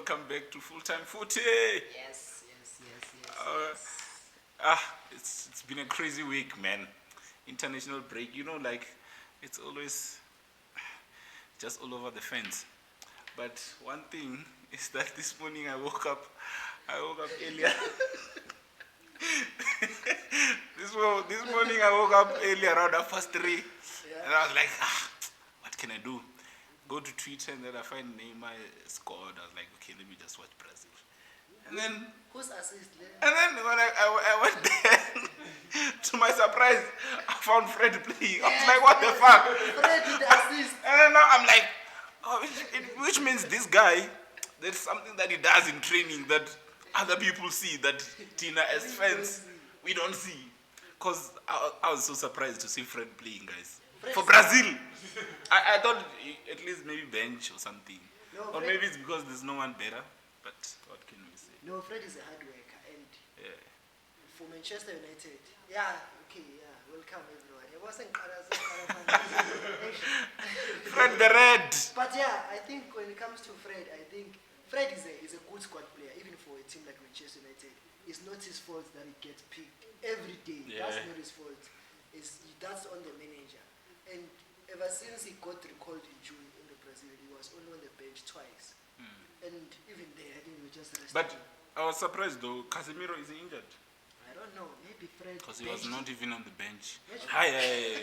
welcome back to Fulltime Footy. Yes. It's been a crazy week, man. International break, like it's always just all over the fence. But one thing is that this morning I woke up earlier. This morning I woke up early around 3:30, and I was like, what can I do? Go to Twitter, and then I find Neymar scored. I was like, okay, let me just watch Brazil. And then Who's assist? when I went there, to my surprise, I found Fred playing. I was like, what the fuck? Fred did the assist. And then now I'm like, which means this guy, there's something that he does in training that other people see, that Tina as fans, we don't see. Because I was so surprised to see Fred playing, guys. For Brazil. I thought at least maybe bench or something. No, Or Fred, maybe it's because there's no one better. But what can we say? no, Fred is a hard worker, and Yeah. for Manchester United, welcome everyone. It wasn't Fred the Red. But yeah, I think when it comes to Fred, I think Fred is a good squad player, even for a team like Manchester United. It's not his fault that he gets picked every day. Yeah. That's not his fault. That's on the manager. And ever since he got recalled in June in the Brazil, he was only on the bench twice. And even there, I think we just rested But him. I was surprised though, Casemiro is injured. I don't know, maybe Fred. Because he was not even on the bench. Bench-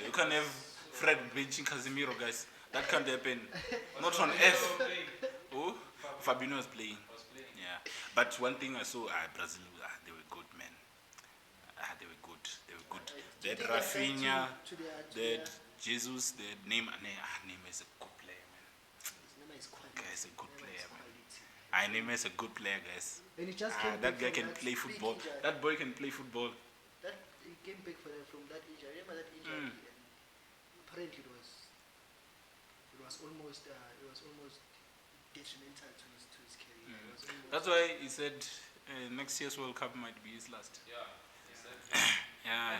You can't have Fred benching Casemiro, guys. That can't happen. Not on F. Oh, Fabinho was playing. Yeah. But one thing I saw, Brazil, they were good, man. They were good. They had Rafinha, they had Jesus, they had Neymar. Neymar is a good player, man. Neymar is quality. Guy is a good player, man. Quality. Neymar is a good player, guys. And he just came That back guy from can play big football. injury. That boy can play football. That he came back from that injury. Remember that injury? And apparently it was almost detrimental to his career. It was almost- That's why he said next year's World Cup might be his last. Yeah, exactly. Yeah,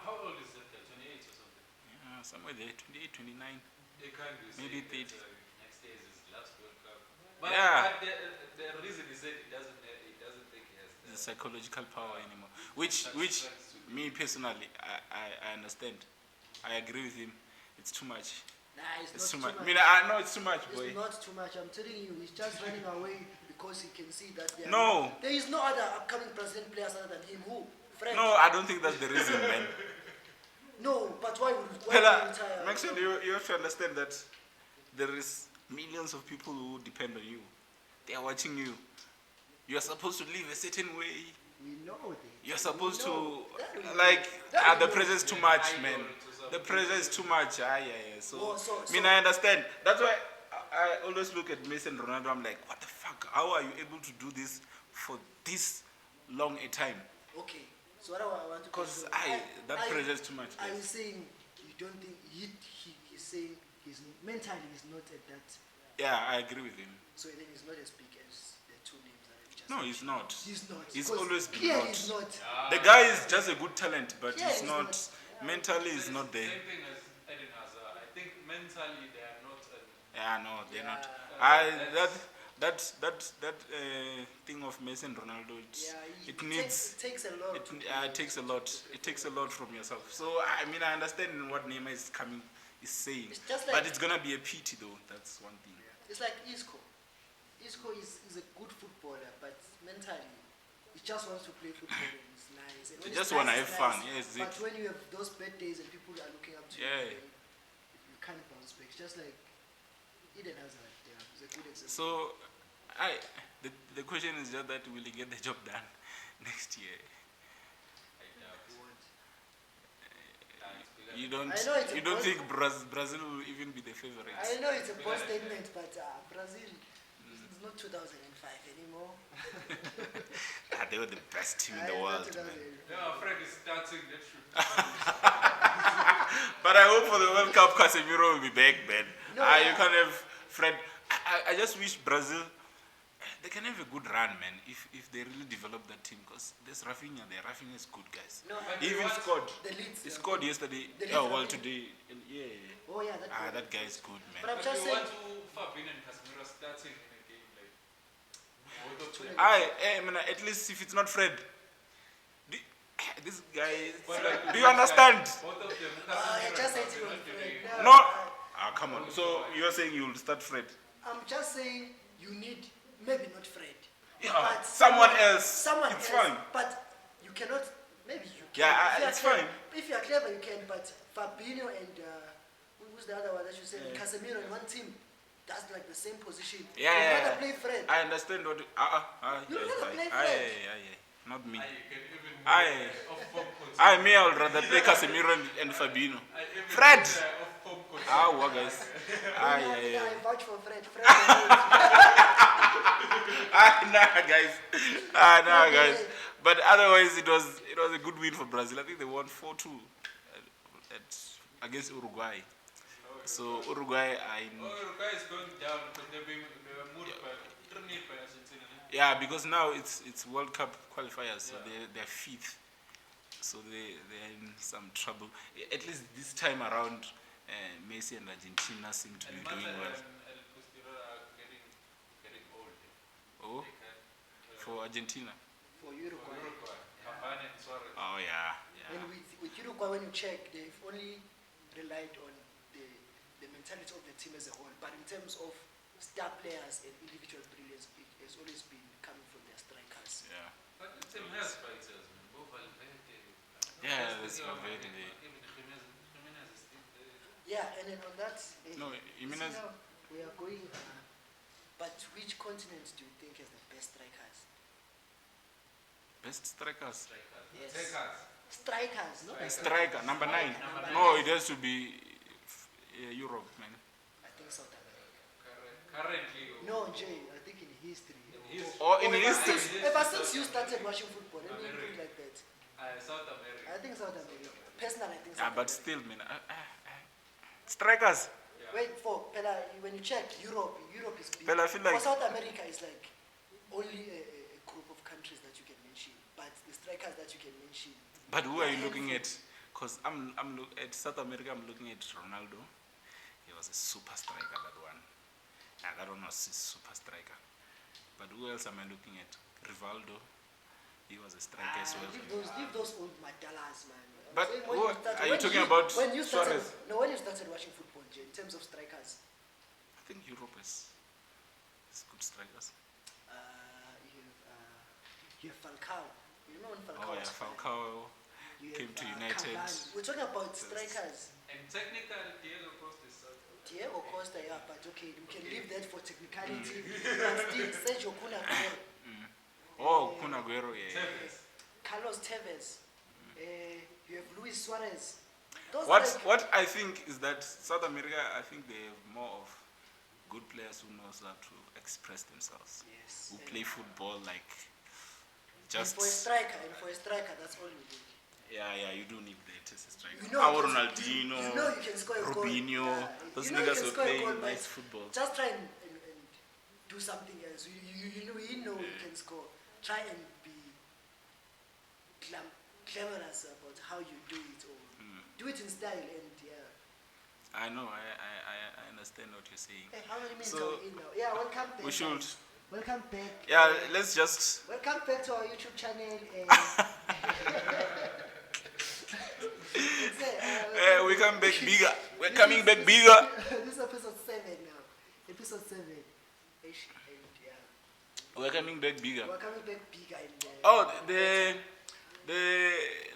How old is that guy? 28 or something? somewhere there, 28, 29. They can't be Maybe saying 30. that, next year is his last World Cup. But, Yeah. but the reason he said he doesn't think he has The psychological power anymore. Which me personally, I understand. I agree with him. It's too much. Nah, It's not too too much. much. I mean, I know it's too much, boy. It's not too much. I'm telling you, he's just running away because he can see that No. there is no other upcoming Brazilian players other than him. Who? Fred. No, I don't think that's the reason, man. No, but why would he Pella, retire? Maxwell, you have to understand that there is millions of people who depend on you. They are watching you. You are supposed to live a certain way. We know that. You're supposed know. to, That we know. like, That the we know. pressure is too much, man. The pressure is too much. Yeah. So, Oh, so- I mean, I understand. That's why I always look at Messi and Ronaldo. I'm like, what the fuck? How are you able to do this for this long a time? Okay, so what I want to Because confirm, that pressure is too much. Are you guys. saying you don't think he's saying he's mentally he's not at that, Yeah, I agree with him. so then he's not as big as the two names that I've just No, he's not. He's not. He's 'Cause always been here not. he's not. The guy is just a good talent, but Yeah, he's he's not. not. Mentally, he's not there. Same thing as Eden Hazard. I think mentally they are not. Yeah, no, they're not. Yeah. That thing of Messi and Ronaldo, it needs. It takes a lot. It takes a lot. It takes a lot from yourself. So I mean, I understand what Neymar is saying, It's just but like- it's gonna be a pity though. That's one thing. It's like Isco. Isco is a good footballer, but mentally, he just wants to play football and it's nice. And when He it's just wanna nice, have it's fun, nice. yes, But it- when you have those bad days and people are looking up to Yeah. you, you can't bounce back. It's just like Eden Hazard. Yeah, he's a good example. So, the question is just that will he get the job done next year? You don't. I know it's a You don't bold- think Brazil will even be the favorites? I know it's a bold statement, but Brazil is not 2005 anymore. They were the best team in I the know world, 2005. man. Yeah, Fred is starting that shoot. But I hope for the World Cup, Casemiro will be back, man. No, You yeah. can't have Fred. I just wish Brazil, they can have a good run, man, if they really develop that team. Because there's Rafinha there. Rafinha is good, guys. No, He even scored. the Leeds. He scored yesterday. The Leeds Oh, well, Rafinha. today. Yeah. Oh yeah, That guy is good, But man. I'm just you saying. want to Fabinho and Casemiro starting in a game like Both of them. I mean, at least if it's not Fred. Do, this guy. But like, Do you understand? Both of them. I just said you Casemiro Fred. No. Ah, come on. So you're saying you'll start Fred? I'm just saying you need maybe not Fred. Yeah, but someone else. Someone It's else. fine. But you cannot. Maybe you can. Yeah, If you are it's clever- fine. If you are clever, you can. But Fabinho and who's the other one that you said? Casemiro in one team. That's like the same position. Yeah, You'd yeah, rather yeah. play Fred. I understand what. You'd rather play Fred. Not me. You can even Aye. off-form coach. I would rather play Casemiro and Fabinho. I even Fred! off-form coach. What guys? I vouch for Fred. Fred. Nah, guys. Nah, guys. But otherwise, it was a good win for Brazil. I think they won 4-2 against Uruguay. So Uruguay, Uruguay is going down because they were moved by 3-0 by Argentina. yeah, because now it's World Cup qualifiers, so they're fifth. So they're in some trouble. At least this time around, Messi and Argentina seem to be doing well. And Costero are getting old. Oh, for Argentina. For Uruguay. Bafana and Suarez. Oh yeah. And with Uruguay, when you check, they've only relied on the mentality of the team as a whole. But in terms of star players and individual brilliance, it has always been coming from their strikers. Yeah. But the team has fighters, man. Both Valverde. Yeah, that's Valverde. Even Jimenez is still there. Yeah, and then on that, No, Jimenez- now we are going. But which continent do you think has the best strikers? Best strikers. Yes. Takers. Strikers, no? Striker number 9. Number No, it has to be Europe, man. I think South America. Currently. No, Jay, I think in history. Or in ever history. since- Ever since you started watching football, let me put it like that. South America. I think South America. Personally, I think South Yeah, but America. still, man. Strikers. Wait, Pella, when you check Europe is big. Pella, I feel like- For South America, it's like only a group of countries that you can mention. But the strikers that you can mention. But who are you looking at? Because at South America, I'm looking at Ronaldo. He was a super striker, that one. Yeah, that one was a super striker. But who else am I looking at? Rivaldo. He was a striker as well. Leave those old Madalas, man. I'm But saying who- are you when talking about when you started, Suarez? No, when you started watching football, Jay, in terms of strikers, I think Europe is good strikers. you have Falcao. You know when Falcao Oh, yeah, was fine. Falcao You came have, to United. Cavani. We're talking about strikers. And technically, Diego Costa is South. Diego Costa, yeah, but okay, we can leave that for technicality. But still, Sergio Kun Aguero, Oh, Kun Aguero, yeah. Tevez. Carlos Tevez, you have Luis Suarez. Those are like, What I think is that South America, I think they have more of good players who knows how to express themselves, yes. who play football like And just. for a striker, that's all you need. Yeah, you do need that as a striker. You know Our you can- Ronaldinho, you know you can score a goal. Robinho, Yeah. those You know you niggas can were score a playing goal, but nice football. Just try and do something else. You know you can score. Try and be cleverous about how you do it, or do it in style. And yeah. I know, I understand what you're saying. Hey, how many minutes So, are we in now? Yeah, welcome back. We should. guys. Welcome back. Yeah, let's just. Welcome back to our YouTube channel. We come back bigger. We're coming back bigger. This is episode 7 now. Episode 7. And yeah, We're coming back bigger. we're coming back bigger. And, Oh, the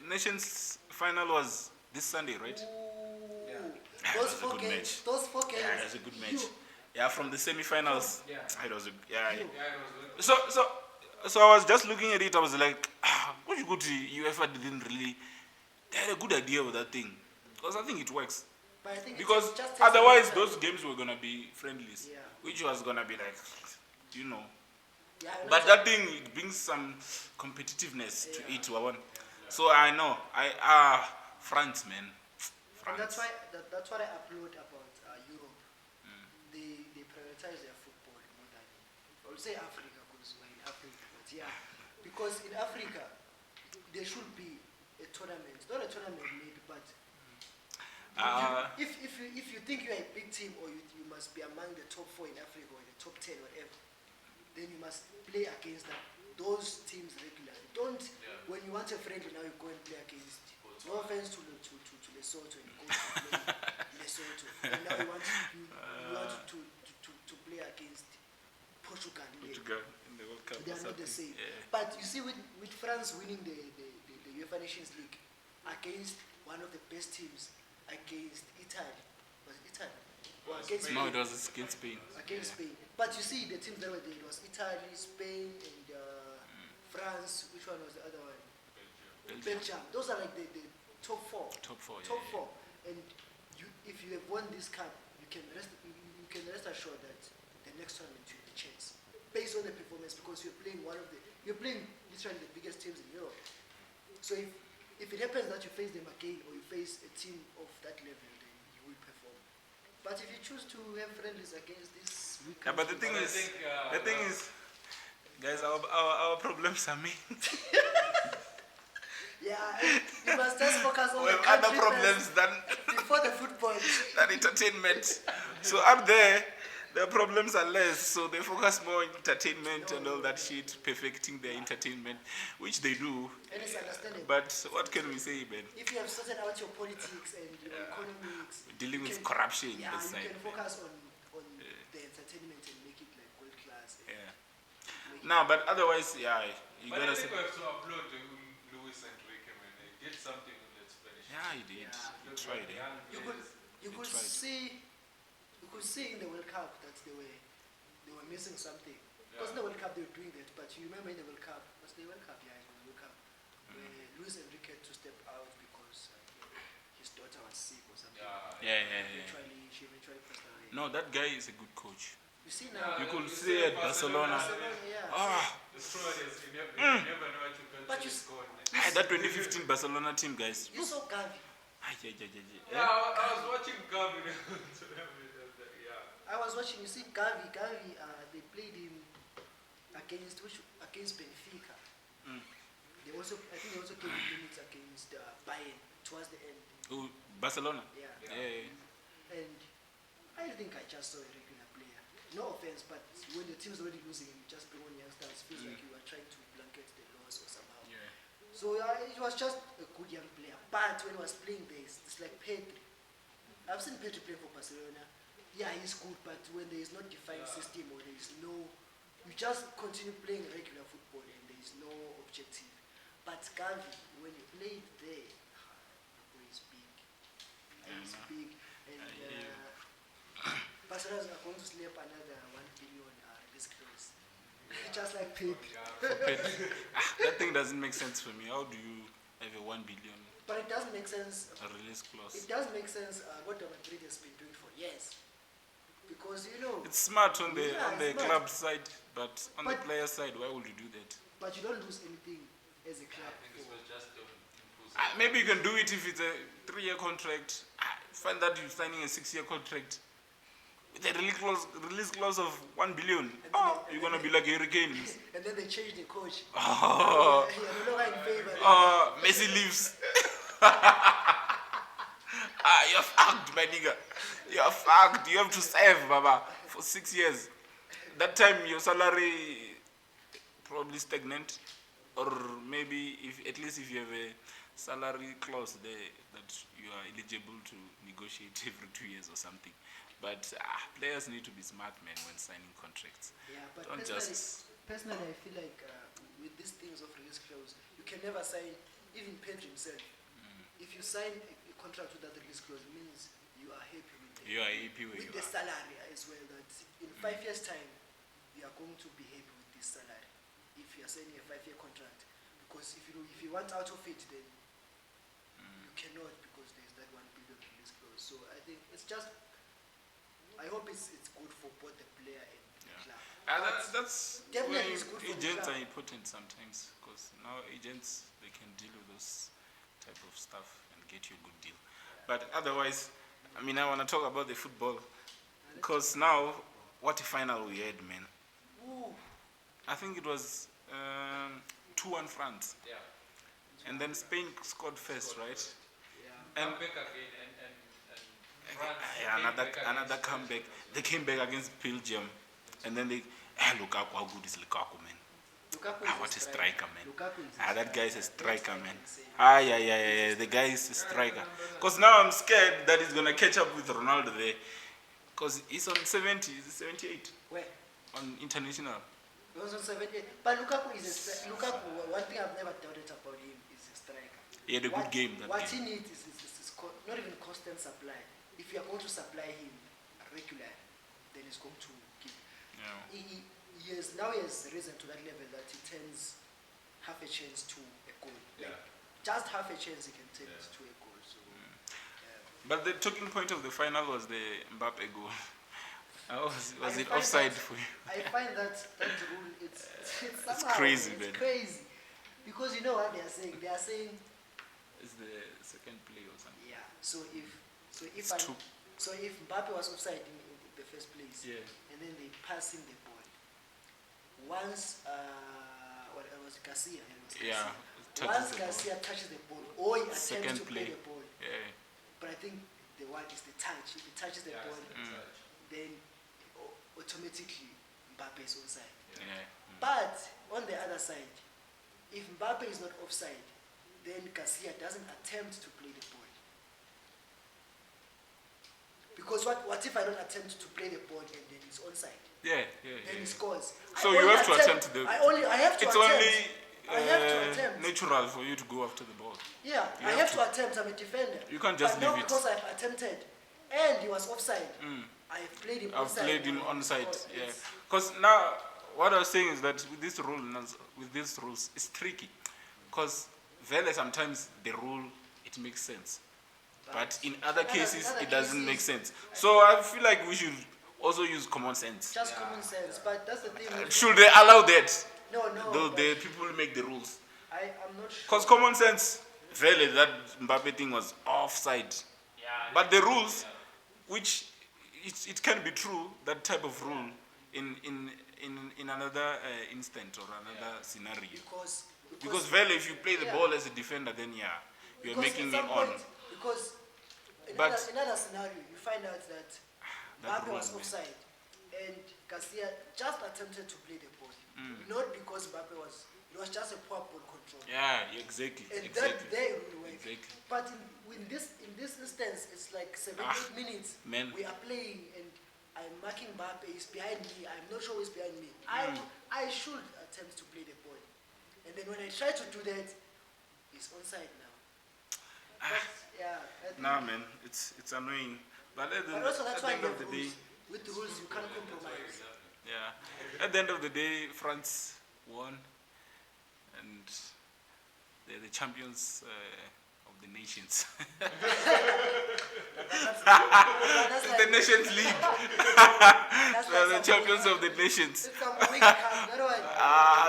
nations final was this Sunday, right? Ooh, Yeah, it those was a 4 good games. match. Those 4 games. Yeah, it was a good match. You- Yeah, from the semi-finals. Yeah. It was a, yeah. Yeah, it was good. So I was just looking at it. I was like, what you go to UEFA didn't really. They had a good idea with that thing, because I think it works. But I think it Because just takes otherwise, a long those games were gonna be friendlies, Yeah. which was gonna be like, you know. time. Yeah, But that thing, it brings some competitiveness to it. Wawan. So I know, France, man, and that's France. why that's what I upload about Europe. They prioritize their football more than I would say Africa, because we're in Africa. But yeah, because in Africa there should be a tournament, not a tournament maybe, but if you think you're a big team, or you must be among the top 4 in Africa or the top 10, whatever, then you must play against those teams regularly. Don't, when you want a friendly now, you go and play against. No offense to Lesotho, and go to play Lesotho. And now you want to play against Portugal. Portugal in the World Cup. They are not the same. Yeah. But you see, with France winning the UEFA Nations League against one of the best teams, against Italy. Was it Italy? Or against No, Spain. it was against Spain. Against Spain. But you see, the teams that were there, it was Italy, Spain, and France. Which one was the other one? Belgium. Those are like the top four. Top four. Top four. And if you have won this cup, you can rest assured that the next tournament will be chance based on the performance, because you're playing literally the biggest teams in Europe. So if it happens that you face them again, or you face a team of that level, then you will perform. But if you choose to have friendlies against this weak Yeah, but the thing is, guys, our problems are made. Yeah, you must just focus on We the have other country problems first than before the football. entertainment. So up there, their problems are less, so they focus more on entertainment and all that shit, perfecting their entertainment, which they do. And it's understandable. But what can we say, man? If you have sorted out your politics and your economics, Dealing you with can- corruption yeah, this you side, can man. focus on the entertainment and make it like world class. And Yeah. make it- No, but otherwise, yeah, you But I gotta say. think we have to upload Luis Enrique, man. They did something with that Spanish. Yeah, he did. Yeah. He tried, eh? You could tried. see in the World Cup that they were missing something. Because in the World Cup they were doing that, but you remember in the World Cup, was the World Cup? Yeah, it was the World Cup, where Luis Enrique had to step out because his daughter was sick or something. Yeah. She eventually passed away. No, that guy is a good coach. You see now. You could see at Barcelona. Yeah. Ah, The story is you never know what you can But you is going. that 2015 Barcelona team, guys. You saw Gavi. Yeah, I was watching Gabi. Yeah. I was watching. You see Gavi. They played him against Benfica. I think they also gave him minutes against Bayern towards the end. Oh, Barcelona. Yeah. Yeah. And I think I just saw a regular player. No offense, but when the team's already losing, you just bring on youngsters. Feels like you are trying to blanket the loss or somehow. Yeah. So it was just a good young player. But when he was playing there, it's like Pedri. I've seen Pedri play for Barcelona. Yeah, he's good, but when there is no defined system or there is no, you just continue playing regular football and there is no objective. But Gavi, when he played there, he's big. He's big. And Barcelona are going to slap another 1 billion release clause. Just like Pedri. That thing doesn't make sense for me. How do you have a 1 billion But it does make sense. release clause? It does make sense what the Madrid has been doing for years. Because It's smart on the it's smart. club side, but on the But- player side, why would you do that? But you don't lose anything as a club. I think it was just imposing. Maybe you can do it if it's a 3-year contract. Find that you're signing a 6-year contract with a release clause of 1 billion. You're gonna be like Hurricanes. And then they changed the coach. Oh, You're no longer in favor. Messi leaves. You're fucked, my nigga. You're fucked. You have to save, Baba, for 6 years. That time your salary probably stagnant, or maybe at least if you have a salary clause there that you are eligible to negotiate every 2 years or something. But players need to be smart, man, when signing contracts. Yeah, but Don't personally, I feel like with these things of release clause, you can never sign, even Pedri himself. If you sign a contract with that release clause, it means you are happy with You are happy where with you the are. salary as well. That in 5 years' time, you are going to be happy with this salary. If you are signing a 5-year contract, because if you want out of it, then you cannot, because there is that 1 billion release clause. So I think it's just. I hope it's good for both the player and the club. That's Definitely where it's good for the agents club. are important sometimes, because now agents, they can deal with those type of stuff and get you a good deal. But otherwise, I want to talk about the football, because now what a final we had, man. Ooh. I think it was 2-1 France, Yeah. and then Spain scored first, right? Yeah. And Come back again and France yeah, came back another against comeback. They came back against Belgium, and then Lukaku, how good is Lukaku, man? Lukaku is What a striker, man. Lukaku is That guy is a striker, That's man. what I can say. Yeah. The guy is a striker. Because now I'm scared that he's going to catch up with Ronaldo there. Because he's on 70, he's 78 Where? on international. He was on 78. But Lukaku Lukaku, one thing I've never doubted about him is a striker. He had a good game that What game. he needs is not even constant supply. If you are going to supply him regularly, then he's going to give. Yeah. He has risen to that level that he turns half a chance to a goal. Yeah. Just half a chance he can turn it to a goal. So, But the talking point of the final was the Mbappe goal. Was I it find offside that- for you? I find that rule it's somehow, crazy, it's man. crazy. Because you know what they are saying? They are saying, It's the second play or something. yeah. So if It's two. Mbappe was offside in the first place, Yeah. and then they pass him the ball. Once it was Garcia. Yeah. touches Once the ball. Garcia touches the ball, or he attempts Second to play play. the ball, Yeah. but I think the one is the touch. If he touches the ball, then automatically Mbappe is onside. Yeah. But on the other side, if Mbappe is not offside, then Garcia doesn't attempt to play the ball. Because what if I don't attempt to play the ball and then he's onside? Yeah. Then he scores. So I you only have to attempt the. I have to It's attempt. only I have to attempt. natural for you to go after the ball. Yeah, You I have have to. to attempt. I'm a defender. You can't just but now leave it. because I've attempted and he was offside, I have played him I've onside. played him and onside. scored. Yeah. It's- Because now what I was saying is that with these rules, it's tricky. Because very sometimes the rule it makes sense, but in other cases it doesn't make sense. So I feel like we should also use common sense. Just common sense. But that's the thing. Should they allow that? No. Though but the people make the rules. I'm not sure. Because common sense, really, that Mbappe thing was offside. But the rules, which it can be true, that type of rule in another instant or another scenario. Because really, if you play the ball as a defender, then yeah, you're making it on. Because in But- another scenario, you find out that Mbappe rule, was man. offside and Garcia just attempted to play the ball. Not because Mbappe it was just a poor ball control. Yeah, exactly. And Exactly. that they will work. Exactly. But in this instance, it's like 7-8 minutes. man. We are playing and I'm marking Mbappe. He's behind me. I'm not sure he's behind me. I should attempt to play the ball. And then when I try to do that, he's onside now. But, yeah. I think, Nah, man, it's annoying. But at the, but also that's at the why end you of have the day, rules. With the rules, you can't compromise. yeah. At the end of the day, France won, and they're the champions of the nations. That's The Nations League. that's They're the like champions of the nations. It's some weak cup, that one.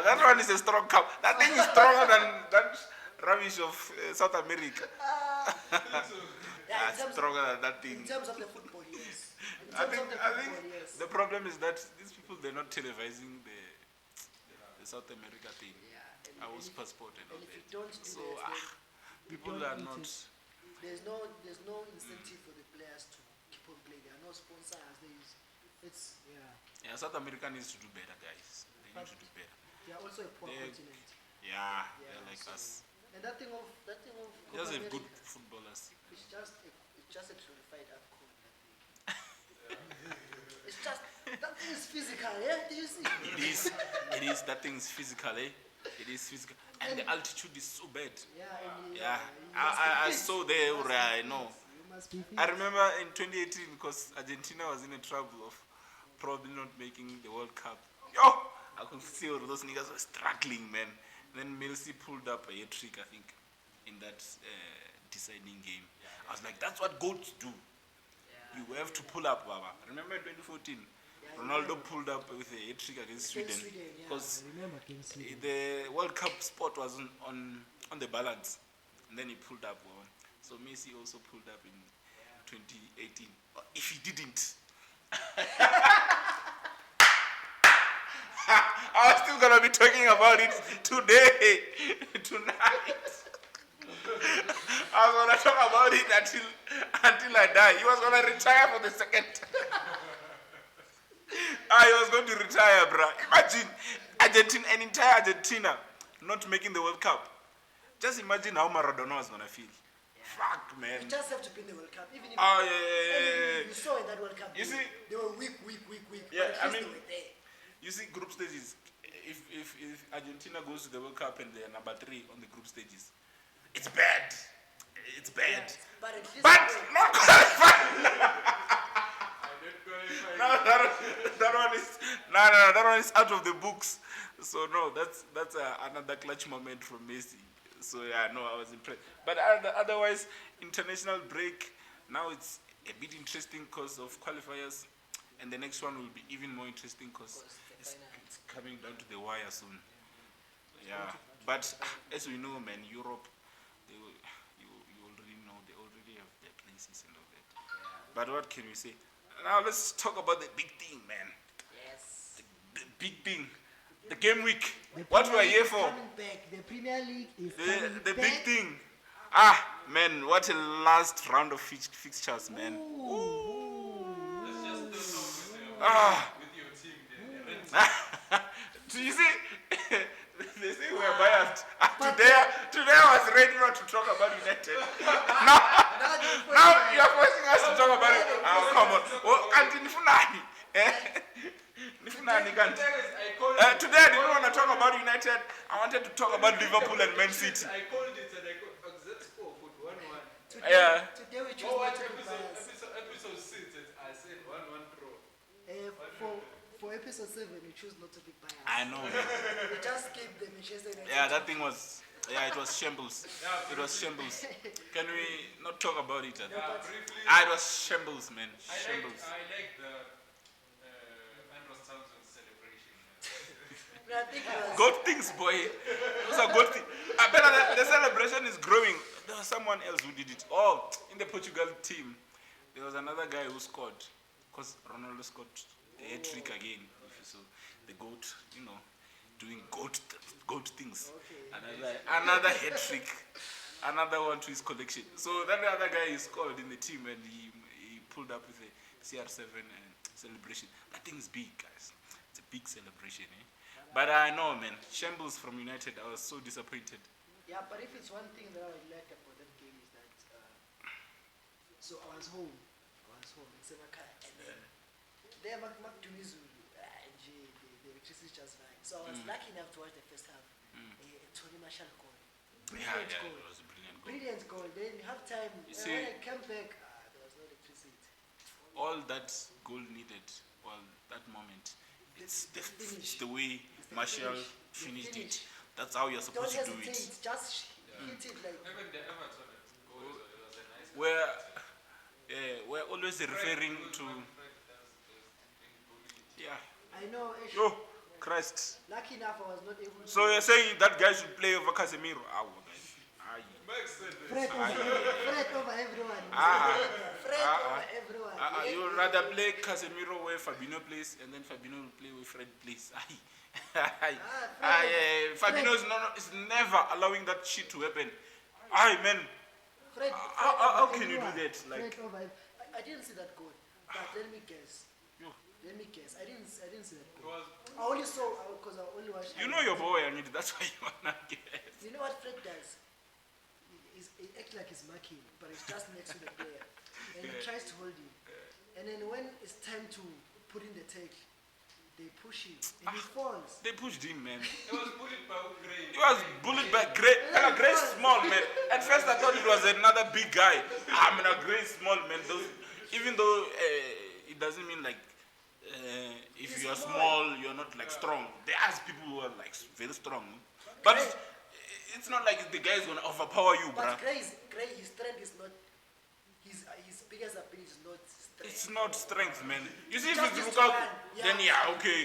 That one is a strong cup. That thing is stronger than that rubbish of South America. Yeah, It's stronger than that thing. in terms of the football, yes. In I terms think of the I football, think yes. the problem is that these people they're not televising the South America thing. Yeah, Our passport and all and if you that. don't do So that, people don't are eat not. it. there's no incentive for the players to keep on playing. There are no sponsors. Yeah, South America needs to do better, guys. They need to do better. They are also a poor They- continent. Yeah, Yeah, they're like so- us. And that thing of They just Copa have good America, footballers. it's just a glorified AFCON. That thing. It's just that thing is physical. Yeah, do you see? It is. That thing is physical, eh? It is physical, and the altitude is so bad. Yeah, and Yeah, you must be I fit. saw there. You must be I fit. know. You must be fit. I remember in 2018 because Argentina was in a trouble of probably not making the World Cup. Yo, I could see all those niggas were struggling, man. Then Messi pulled up a hat-trick, I think, in that deciding game. I was like, that's what goats do. Yeah. You have to pull up, Baba. Remember in 2014, Ronaldo pulled up with a hat-trick against Sweden Sweden, yeah. because I remember against Sweden. the World Cup spot was on the balance, and then he pulled up one. So Messi also pulled up in 2018. If he didn't, I was still gonna be talking about it today, tonight. I was gonna talk about it until I die. He was gonna retire for the second time. He was going to retire, bro. Imagine Argentina, an entire Argentina not making the World Cup. Just imagine how Maradona was gonna feel. Fuck, man. You just have to win the World Cup. Even if Yeah. you saw in that World Cup, You see, they were weak. Yeah, but at least they were there. you see, group stages. If Argentina goes to the World Cup and they're number 3 on the group stages, it's bad. It's bad. But at least But not qualified. No, that one is out of the books. So no, that's another clutch moment from Messi. So yeah, no, I was impressed. But otherwise, international break. Now it's a bit interesting because of qualifiers, and the next one will be even more interesting because it's coming down to the wire soon. Yeah, but as we know, man, Europe, you already know they already have their places and all that. But what can we say? Now let's talk about the big thing, man. Yes. The big thing. The game week. What we are here for. Coming back. The Premier League is The coming big back. thing. Man, what a last round of fixtures, man. Let's just talk with your team there. Do you see? They say we're biased. Today I was ready not to talk about United. Now you're forcing us to talk about it. Oh, come on. Oh, Auntie Nifunani. Nifunani, can't. Today I didn't want to talk about United. I wanted to talk about Liverpool and Man City. I called it and I called Z4 for 1-1. Today we choose not to be biased. Episode 6, I said 1-1 draw. For episode 7, we choose not to be biased. I know. We just keep the Manchester United. Yeah, that thing was. Yeah, it was shambles. It was shambles. Can we not talk about it? Briefly. It was shambles, man. Shambles. I like the Andros Townsend celebration. I think it was Good things, boy. Those are good things. The celebration is growing. There was someone else who did it. Oh, in the Portugal team, there was another guy who scored. Because Ronaldo scored a hat-trick again. If you saw the GOAT, doing GOAT things. okay. Another hat-trick. Another one to his collection. So that other guy is scored in the team and he pulled up with a CR7 celebration. That thing is big, guys. It's a big celebration, eh? But I know, man. Shambles from United. I was so disappointed. Yeah, but if it's one thing that I liked about that game is that so I was home in Semakaya, and then there Makdumizulu and the electricity just ran. So I was lucky enough to watch the first half. Tony Marshall goal. Brilliant goal. It was a brilliant goal. Brilliant goal. Then half time, You when see- I came back, there was no electricity. All that goal needed, that moment, it's the way Martial finished it. That's how you're Don't supposed to do hesitate, it. just hit it like. Even the Everton goal was a nice goal. We're always referring to. Yeah. I know. Oh, Christ. Lucky enough, I was not able to. So you're saying that guy should play over Casemiro? Max said that. Fred over everyone. Ah. Fred over everyone. You would rather play Casemiro where Fabinho plays and then Fabinho will play where Fred plays. Fabinho is never allowing that shit to happen. Man. Fred How over can you do everyone. that? Like, Fred over. I didn't see that goal, but let me guess. Yo. I didn't see that It goal. was I only saw because I only watched. you know your boy, and that's why you wanna guess. You know what Fred does? He acts like he's marking, but he's just next to the player, and he tries to hold him. And then when it's time to put in the take, they push him, and he falls. They pushed him, man. It was bullied by Gray. He was bullied by Gray. Gray's small, man. At first I thought it was another big guy. Gray's small, man. Even though it doesn't mean like if He's you are small. small, you're not like strong. There are people who are like very strong. But it's not like the guy is gonna overpower you, bruh. But Gray, his strength is not. His biggest ability is not strength. It's not strength, man. You see, if Just it's his Lukaku, run, yeah. then yeah, okay.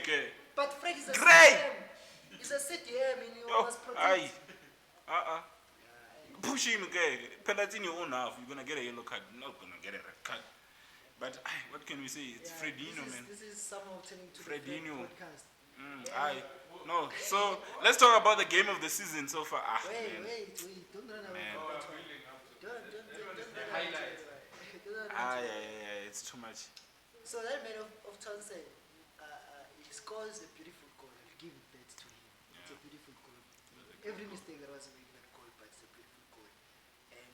But Fred is a Gray! CDM. He's a CDM, and you Oh, must aye. protect. Push him, okay. Penalty in your own half. You're gonna get a yellow card. Not gonna get a red card. But what can we say? It's Fredinho, man. This is somehow turning to Fredinho. the podcast. No. So let's talk about the game of the season so far. Wait. Don't run away Man. from Oh, that one. building up to Don't run away highlights. from that one. Yeah. It's too much. So that man of Townsend, scores a beautiful goal. I'll give that to him. It's a beautiful goal. Every mistake that was made in that goal, but it's a beautiful goal. And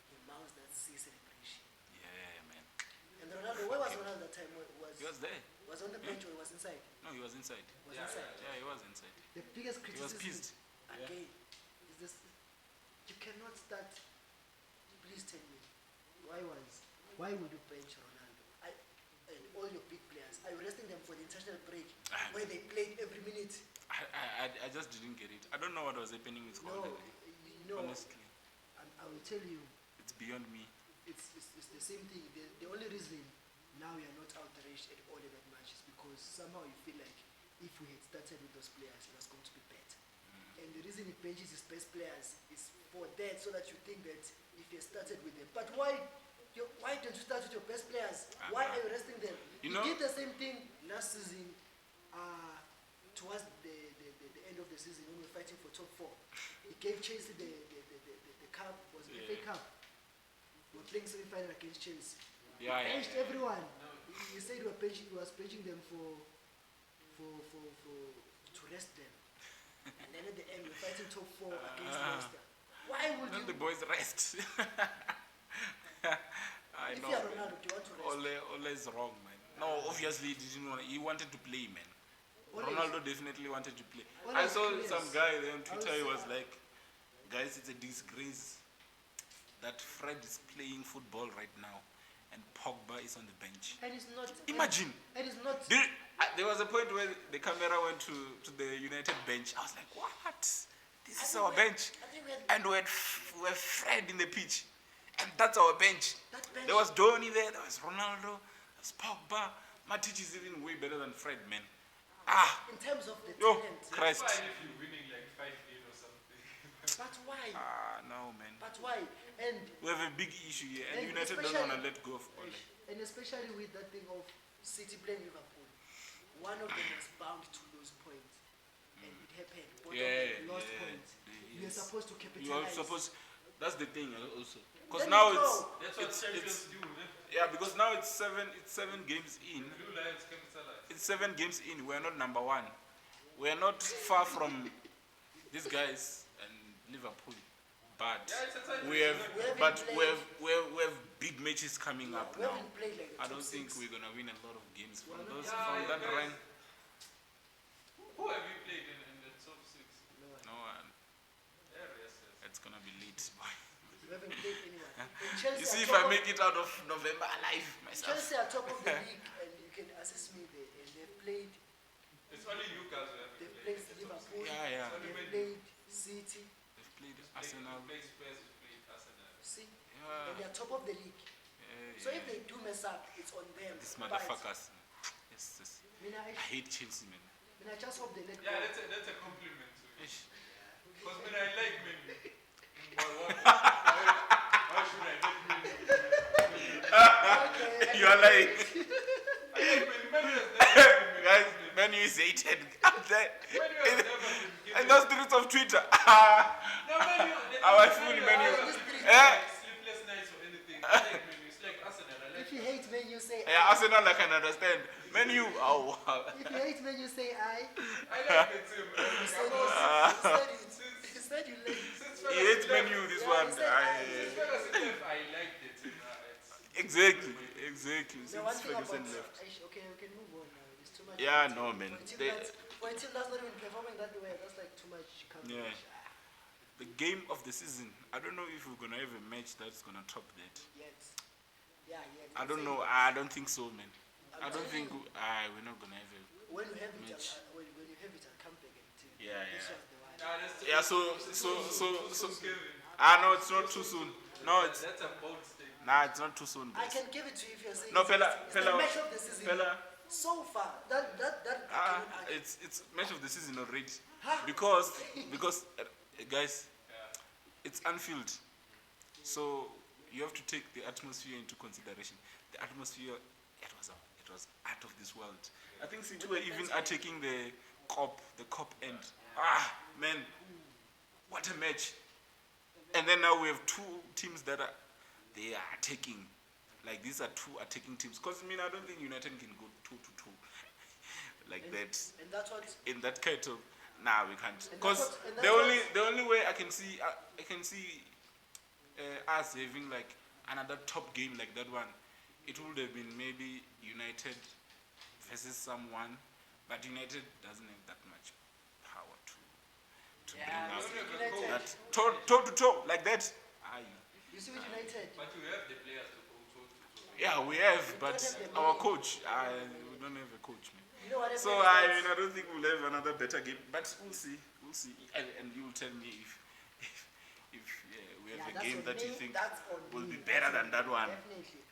he mounts that sea celebration. Yeah, man. And Ronaldo, where was Ronaldo that time? He was there. Was on the bench or he was inside? No, he was inside. Was inside. Yeah, he was inside. The biggest He was criticism pissed. again is this: you cannot start. Please tell me, why would you bench Ronaldo? And all your big players, are you resting them for the international break where they played every minute? I just didn't get it. I don't know what was happening with No, Holland. you know, Honestly, I will tell you, it's beyond me. it's the same thing. The only reason now we are not outraged at all in that match is because somehow you feel like if we had started with those players, it was going to be better. And the reason he benches his best players is for that, so that you think that if he started with them. But why don't you start with your best players? Why are you resting them? You He know- did the same thing last season, towards the end of the season when we were fighting for top 4. He gave Chelsea the cup, was it the FA Cup? We were playing semi-final against Chelsea. Yeah, He yeah. benched everyone. He said he was benching them to rest them. And then at the end, we're fighting top 4 against Leicester. Why would Let you? the boys rest. I If know. you are Man. Ronaldo, do you want to rest? Ole is wrong, man. No, obviously he didn't want. He wanted to play, man. Ole Ronaldo definitely wanted to play. Ole I is saw curious. some guy there on I Twitter. He was- was like, "Guys, it's a disgrace that Fred is playing football right now, and Pogba is on the bench." And it's not. Imagine. And it's not. There was a point where the camera went to the United bench. I was like, "What? This is our bench." I think we had And we had Fred in the pitch. And that's our bench. that bench. There was Donny there was Ronaldo, there was Pogba. Matic is even way better than Fred, man. In terms of the Yo, talent. Christ. Fine if you're winning like 5-8 or something. But why? No, man. But why? And We have a big issue here, and And United don't especially- want to let go of Ole. and especially with that thing of City playing Liverpool, one of them was bound to lose points, and it happened. Both of them lost points. You're yes. supposed to You are capitalize. supposed. That's the thing also, because Then now you it's go. That's what it's champions do. Eh? yeah, because now it's seven games in. Blue Lions capitalize. It's 7 games in. We're not number 1. We're not far from these guys and Liverpool, but Yeah, it's a title. we have We haven't but played- we have big matches coming up We now. haven't played like the I top don't think 6. we're gonna win a lot of games from We're not- those Yeah, from you that guys- run. Who have you played in the top 6? No one. No one. Yeah, yes, yes. It's gonna be late, boy. We haven't played anyone. And Chelsea You see, are if top I of- make it out of November alive myself. Chelsea are top of the league, and you can assist me there. And they've played It's only you guys who have They've played. played Liverpool. Yeah, yeah. They've played City. They've played You Arsenal. played Spurs, you played Arsenal. See, Yeah. and they are top of the league. So if they do mess up, it's on them. These But, motherfuckers. Yes, yes. I I hate Chelsea, man. just hope they let Yeah, go. that's a compliment to you. Ish. Because when I like men, why should I like men? Okay. You are like, I like men. Men has never been guys, Man U is hated. I'm there. Men has never been given. In the streets of Twitter. No, Man U. Our food, Man U. Eh? Sleepless nights or anything. I like Men U. It's like Arsenal. I like If you hate men, you say Yeah, I. Arsenal, I can understand. Man U, oh, wow. If you hate men, you say I. I like the team. You said you said you like. He hates Man U, this Yeah, one. he said Since Ferguson left, I like the team. Exactly. The one Since thing about Ferguson left. okay, we can move on now. There's too much. Yeah, no, man. For a team that's not even performing that way, that's like too much coverage. Yeah. The game of the season. I don't know if we're gonna have a match that's gonna top that. Yet. Yeah, yeah. I don't know. I don't think so, man. I don't telling think you. we're not gonna have a. When you have it, Match. when you have it, I'll come back and tell you. Yeah, This yeah. was the one. Yeah. So. Kevin. No, it's not too soon. No, it's That's a bold statement. nah. It's not too soon, I guys. can give it to you if you're saying No, it's the Pella. match of the season. Pella. So far, that I cannot argue. It's match of the season already. Huh? Because guys, it's Anfield, so you have to take the atmosphere into consideration. The atmosphere, it was out of this world. I think City were even attacking the cop end. Man, what a match! And then now we have two teams that are attacking. Like these are two attacking teams. Because I don't think United can go 2-2. like And- that. And that's what. In that kind of, nah, we can't. And Because that's what- and the that's only what- the only way I can see us having like another top game like that one, it would have been maybe United versus someone, but United doesn't have that much power to Yeah, bring you up see, United- United. that toe to toe like that. Aye. You see with United. But you have the players to go to. Yeah, we have, We but don't have the our money. coach, we don't have a coach, man. You know what So happened? I don't think we'll have another better game, but we'll see, and you will tell me if we have a game that you think will be better than that one. Definitely.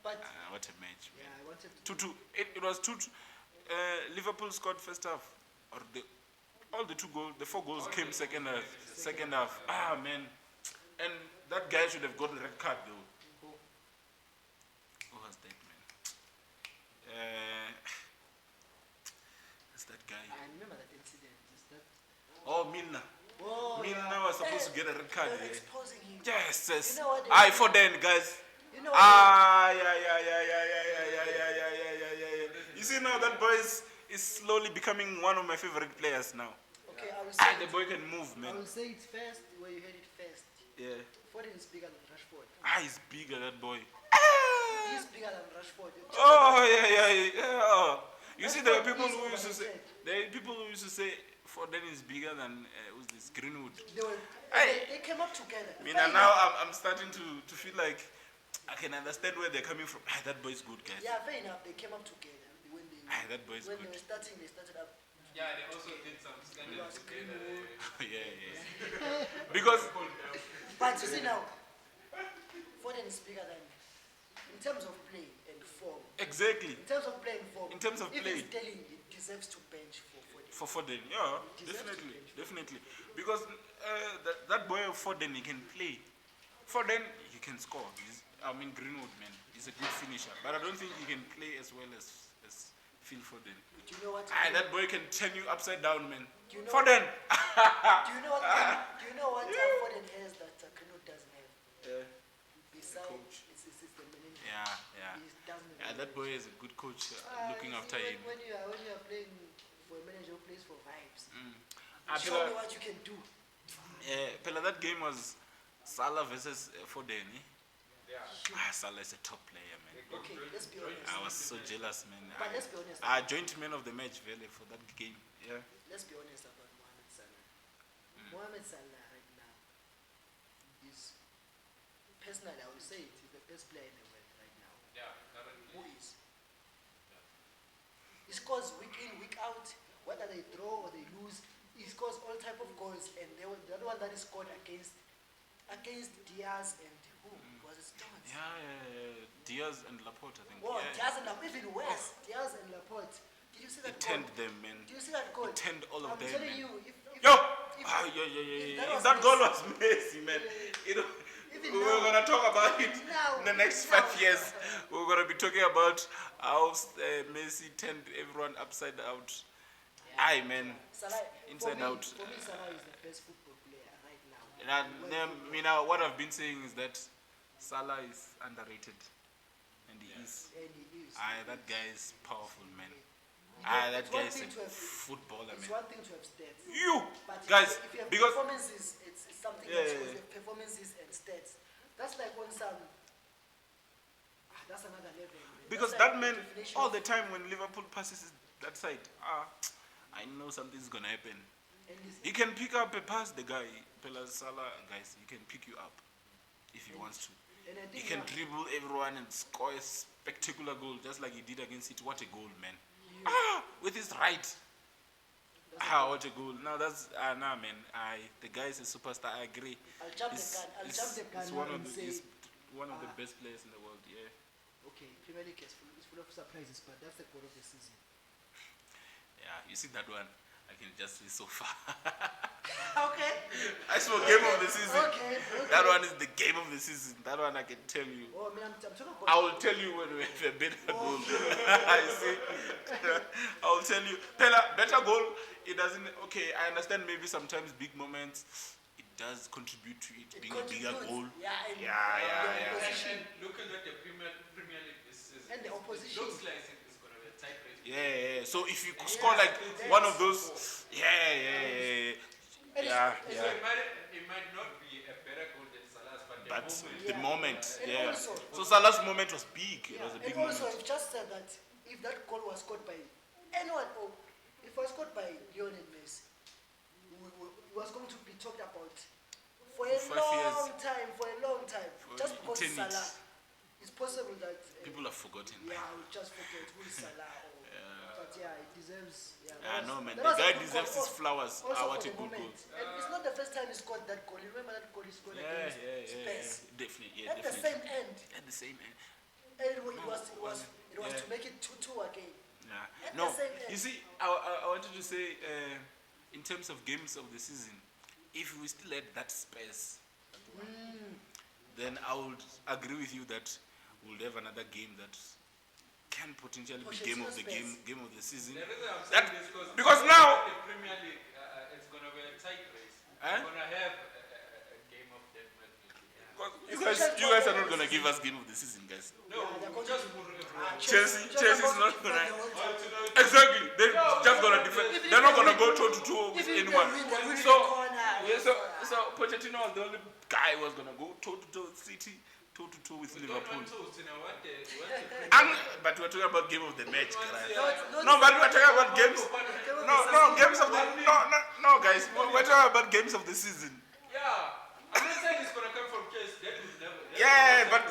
But What a match, yeah, man. I wanted to. 2-2. It was 2-2. Liverpool scored first half, or the 4 goals came second half. Second half. Ah man, and that guy should have got a red card though. Who was that, man? It's that guy. I remember that incident. Is that? Oh, Milner. Oh, Milner was supposed to get a red card. They're Yeah. exposing him. Yes, yes. You know what they Aye, do? for then, guys. You know what? Yeah. You see now that boy is slowly becoming one of my favorite players now. Okay, I will say. The boy can move, I man. will say it first where you heard it first. Yeah. Foden is bigger than Rashford. He's bigger, that boy. He's bigger than Rashford. Oh, yeah. You see, there are people who used to say, Foden is bigger than who's this Greenwood. They came up together. I mean, and now I'm starting to feel like I can understand where they're coming from. That boy is good, guys. Yeah, fair enough. They came up together when they. That boy is when good. they started up. Yeah, they also did some scandals together. Yeah. Because But you see now, Foden is bigger than. In terms of play and form. exactly. In terms of playing form. In terms of even play. Sterling deserves to bench for Foden. For Foden, yeah, definitely. Because that boy of Foden, he can play. Foden, he can score. Greenwood, man, he's a good finisher. But I don't think he can play as well as Phil Foden. Do you know what? That boy can turn you upside down, man. Do you know Foden! Do you know what Foden has that Greenwood doesn't have? Besides, coach. it's the millennium. Yeah. He doesn't have That boy is a good coach looking you after see, him. when you are playing for a manager who plays for vibes, Ah, show me what you can do. Pella, that game was Salah versus Foden. Yeah. Salah is a top player, man. Okay, let's be honest. I was so jealous, man. But let's be honest. Joint man of the match, really, for that game. Yeah. Let's be honest about Mohamed Salah. Mohamed Salah right now is, personally, I would say it, he's the best player in the world right now. Yeah, currently. Who is? He scores week in, week out. Whether they draw or they lose, he scores all type of goals. And the other one that he scored against Diaz and who was it? Stones. Yeah. Diaz and Laporte, I think. Oh, yeah. Diaz and Laporte, even worse. Diaz and Laporte. Did you see He that goal? turned them, man. Do you see that goal? He turned all of I'm them, telling man. you, if Yo! if That goal was Messi, man. Even We now- were going to talk about it now- in the next now- 5 years. We're going to be talking about how Messi turned everyone upside out. Aye, man. Salah, Inside out. For me, Salah is the best football player right now. Now, what I've been saying is that Salah is underrated. And he is. And he is. That guy is powerful, man. You know, That it's guy one is thing a to have- footballer, It's man. one thing to have stats. But Guys, if you have because performances, it's something Yeah, else. yeah, Because yeah. you have performances and stats. That's like when some. That's another level. Man. because That's like that man, definition all of- the time when Liverpool passes that side, I know something's gonna happen. and this- He can pick up a pass, the guy, Pela Salah, guys, he can pick you up if he wants to. and I He think can now- dribble everyone and score a spectacular goal, just like he did against it. What a goal, man. With his right. What a goal. Now that's, nah, man. The guy is a superstar, I agree. I'll jump He's- the gun. I'll he's- jump the gun he's now one of and the, say, he's one of the best players in the world, yeah. okay, Premier League is full of surprises, but that's the goal of the season. Yeah, you see that one? I can just see so far. Okay. I saw game of the season. Okay. That one is the game of the season. That one I can tell you. Oh, man, I'm talking about. I will tell you when we have a better goal. I see. I will tell you. Pella, better goal. It doesn't. Okay, I understand maybe sometimes big moments. It does contribute to it being a bigger contributes. goal. Yeah, and Yeah. the opposition. And looking at the Premier League this season, And the opposition. it looks like it's going to be a tight race. Yeah. So if you score like one of those, yeah. And So it might not be a better goal than Salah's, but The moment, And yeah. also- So Salah's moment was big. It was a And big also, moment. I've just said that if that goal was scored by anyone, or if it was scored by Lionel Messi, it was going to be talked about for a For 5 years. long time. Just because eternity. Salah, it's possible that People have forgotten. I would just forget who is Salah. But it deserves. No, man. that The was a guy good deserves goal. his flowers. Also What for a the good goal. moment. And it's not the first time he scored that goal. You remember that goal he scored against Spurs? Definitely, At the same end. At the same end. And it was to make it 2-2 again. Yeah. At No, the same end. you see, I wanted to say, in terms of games of the season, if we still had that space, then I would agree with you that we'll have another game that can potentially be game of the season. The reason I'm saying this Because now, the Premier League, it's going to be a tight race. Huh? We're going to have a game of deathmatch. you guys are not gonna give us game of the season, guys. No, just for everyone. Chelsea's not gonna. Exactly, they're just gonna defend. They're not gonna go toe to toe with anyone. So Pochettino was the only guy who was gonna go toe to toe with City, toe to toe with Liverpool. But we're talking about game of the match, guys. No, but we're talking about games. No, games of the. No, guys. We're talking about games of the season. Yeah, I'm not saying it's gonna come from Chelsea. That would never.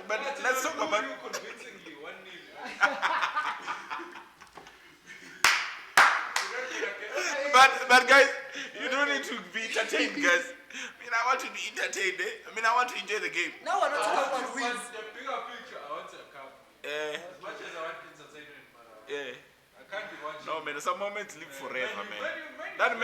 But let's talk about. Convincingly 1-0. But guys, you don't need to be entertained, guys. I mean, I want to be entertained. I want to enjoy the game. Now we're not talking about wins. The bigger picture, I want a cup. As much as I want entertainment, I can't be watching. No, man, some moments live forever, man. That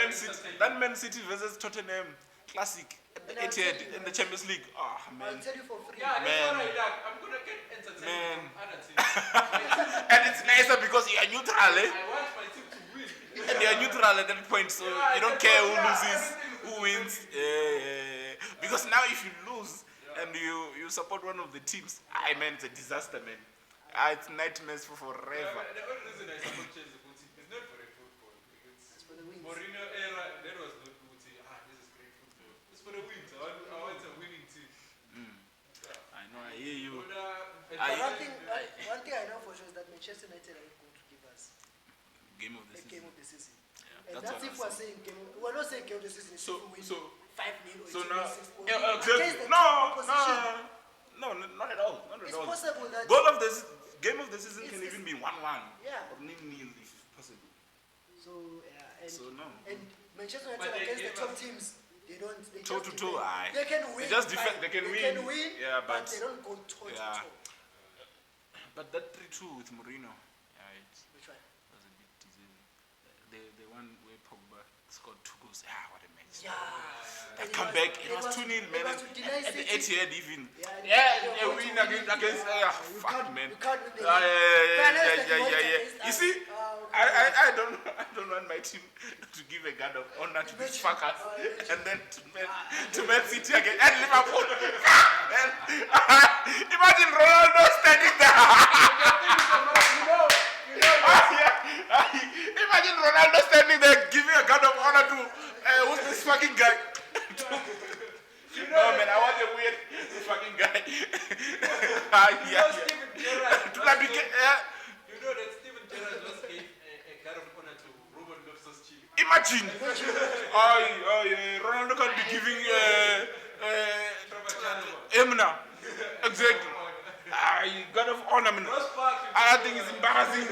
Man City versus Tottenham Classic at the Etihad in the Champions League. Oh, I'll man. tell you for free. Yeah, that's Man. what I like. I'm gonna get entertainment from other teams. And it's nicer because you are neutral, eh? I want my team to win. And you are neutral at that point, so you don't care who loses, who wins. Because now if you lose and you support one of the teams, man, it's a disaster, man. It's nightmares for forever. The only reason I support Chelsea is not for the football. It's for the wins. Mourinho era, that was not good. This is great football. It's for the wins. I want a winning team. I know, I hear you. But one thing I know for sure is that Manchester United are not going to give us Game of the a season. game of the season. Yeah, And that's that's what if I'm we're saying game. We're not saying game of the season. It's So- if we win so- 5-0 or So now, 6-0. exactly. No, not at all. Not at It's all. possible that. Game of the season can It's- even be 1-1 Yeah. or nil if possible. So So no. And Manchester But United they against the gave top us- teams, they don't. They Toe just to toe, defend. aye. They can win. They just defend. fine. They can They win. can win. Yeah, but but they don't go toe to toe. But that 3-2 with Mourinho, it Which one? was a bit deserving. The one where Pogba scored 2 goals. What a match. Yeah. That And comeback, it was 2-0, man. It was to deny At the City. Etihad even. Yeah, They and win they were against you fuck, can't- man. You can't win the Yeah. league. You see, I don't want my team to give a guard of honor to these fuckers, and then to Man City again and Liverpool. And, imagine Ronaldo standing there. Imagine Ronaldo standing there giving a guard of honor to who's this fucking guy? No, man, I want a weird fucking guy. Steven Gerrard. To like be You know that Steven Gerrard just gave a guard of honor to Ruben Loftus-Cheek. Imagine. Ronaldo can be giving Emna. Exactly. God of honor, man. I think it's embarrassing.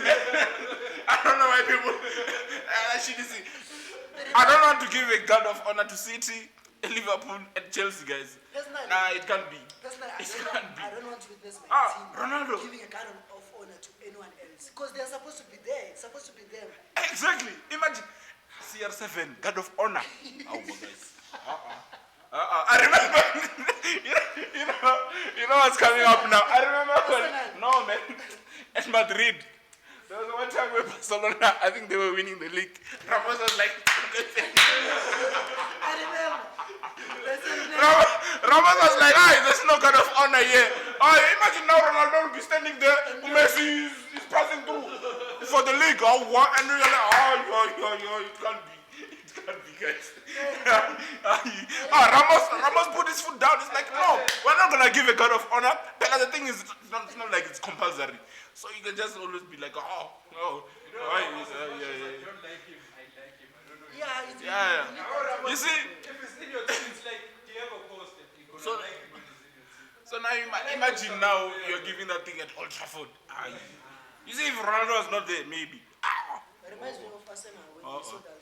I don't know why people. I don't want to give a guard of honor to City, Liverpool, and Chelsea, guys. Personally, Nah, it can't be. personally, It can't be. I don't want to witness my team Ronaldo. giving a guard of honor to anyone else because they're supposed to be there. It's supposed to be them. Exactly. Imagine CR7, guard of honor. Oh, guys. I remember. you know what's coming up now. I remember when. No, man. At Madrid. There was one time where Barcelona, I think they were winning the league. Ramos was like. I remember. Ramos was like, there's no guard of honor here. Imagine now Ronaldo will be standing there. Messi is passing through. for the league. Oh, what? And you're like, it can't be. It can't be, guys. Ramos put his foot down. It's like, no, we're not gonna give a guard of honor. But the thing is, it's not like it's compulsory. So you can just always be like, oh. I don't like him. I like him. I don't know. Yeah. You see? If it's in your team, it's like, do you have a post? You're gonna like him when he's in your team. So now imagine now you're giving that thing at Old Trafford. You see, if Ronaldo was not there, maybe. It reminds me of Arsenal when they saw that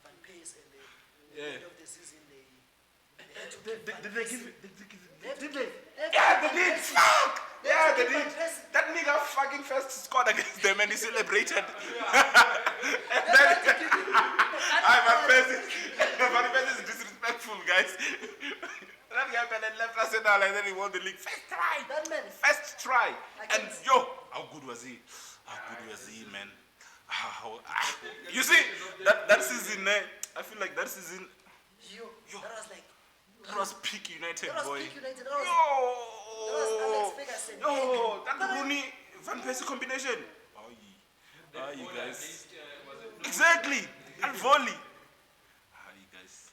Van Persie and the end of the season they had to pay Van Persie. Did they? Yeah, they did. Fuck! Yeah, they did. That nigga fucking first scored against them and he celebrated. And then, Van Persie is disrespectful, guys. That guy left Arsenal and then he won the league. First try. And how good was he? How good was he, man? You see, that season, I feel like that season, that was peak United, boy. That was Alex Ferguson. That Rooney Van Persie combination. You guys. Exactly. And volley. You guys.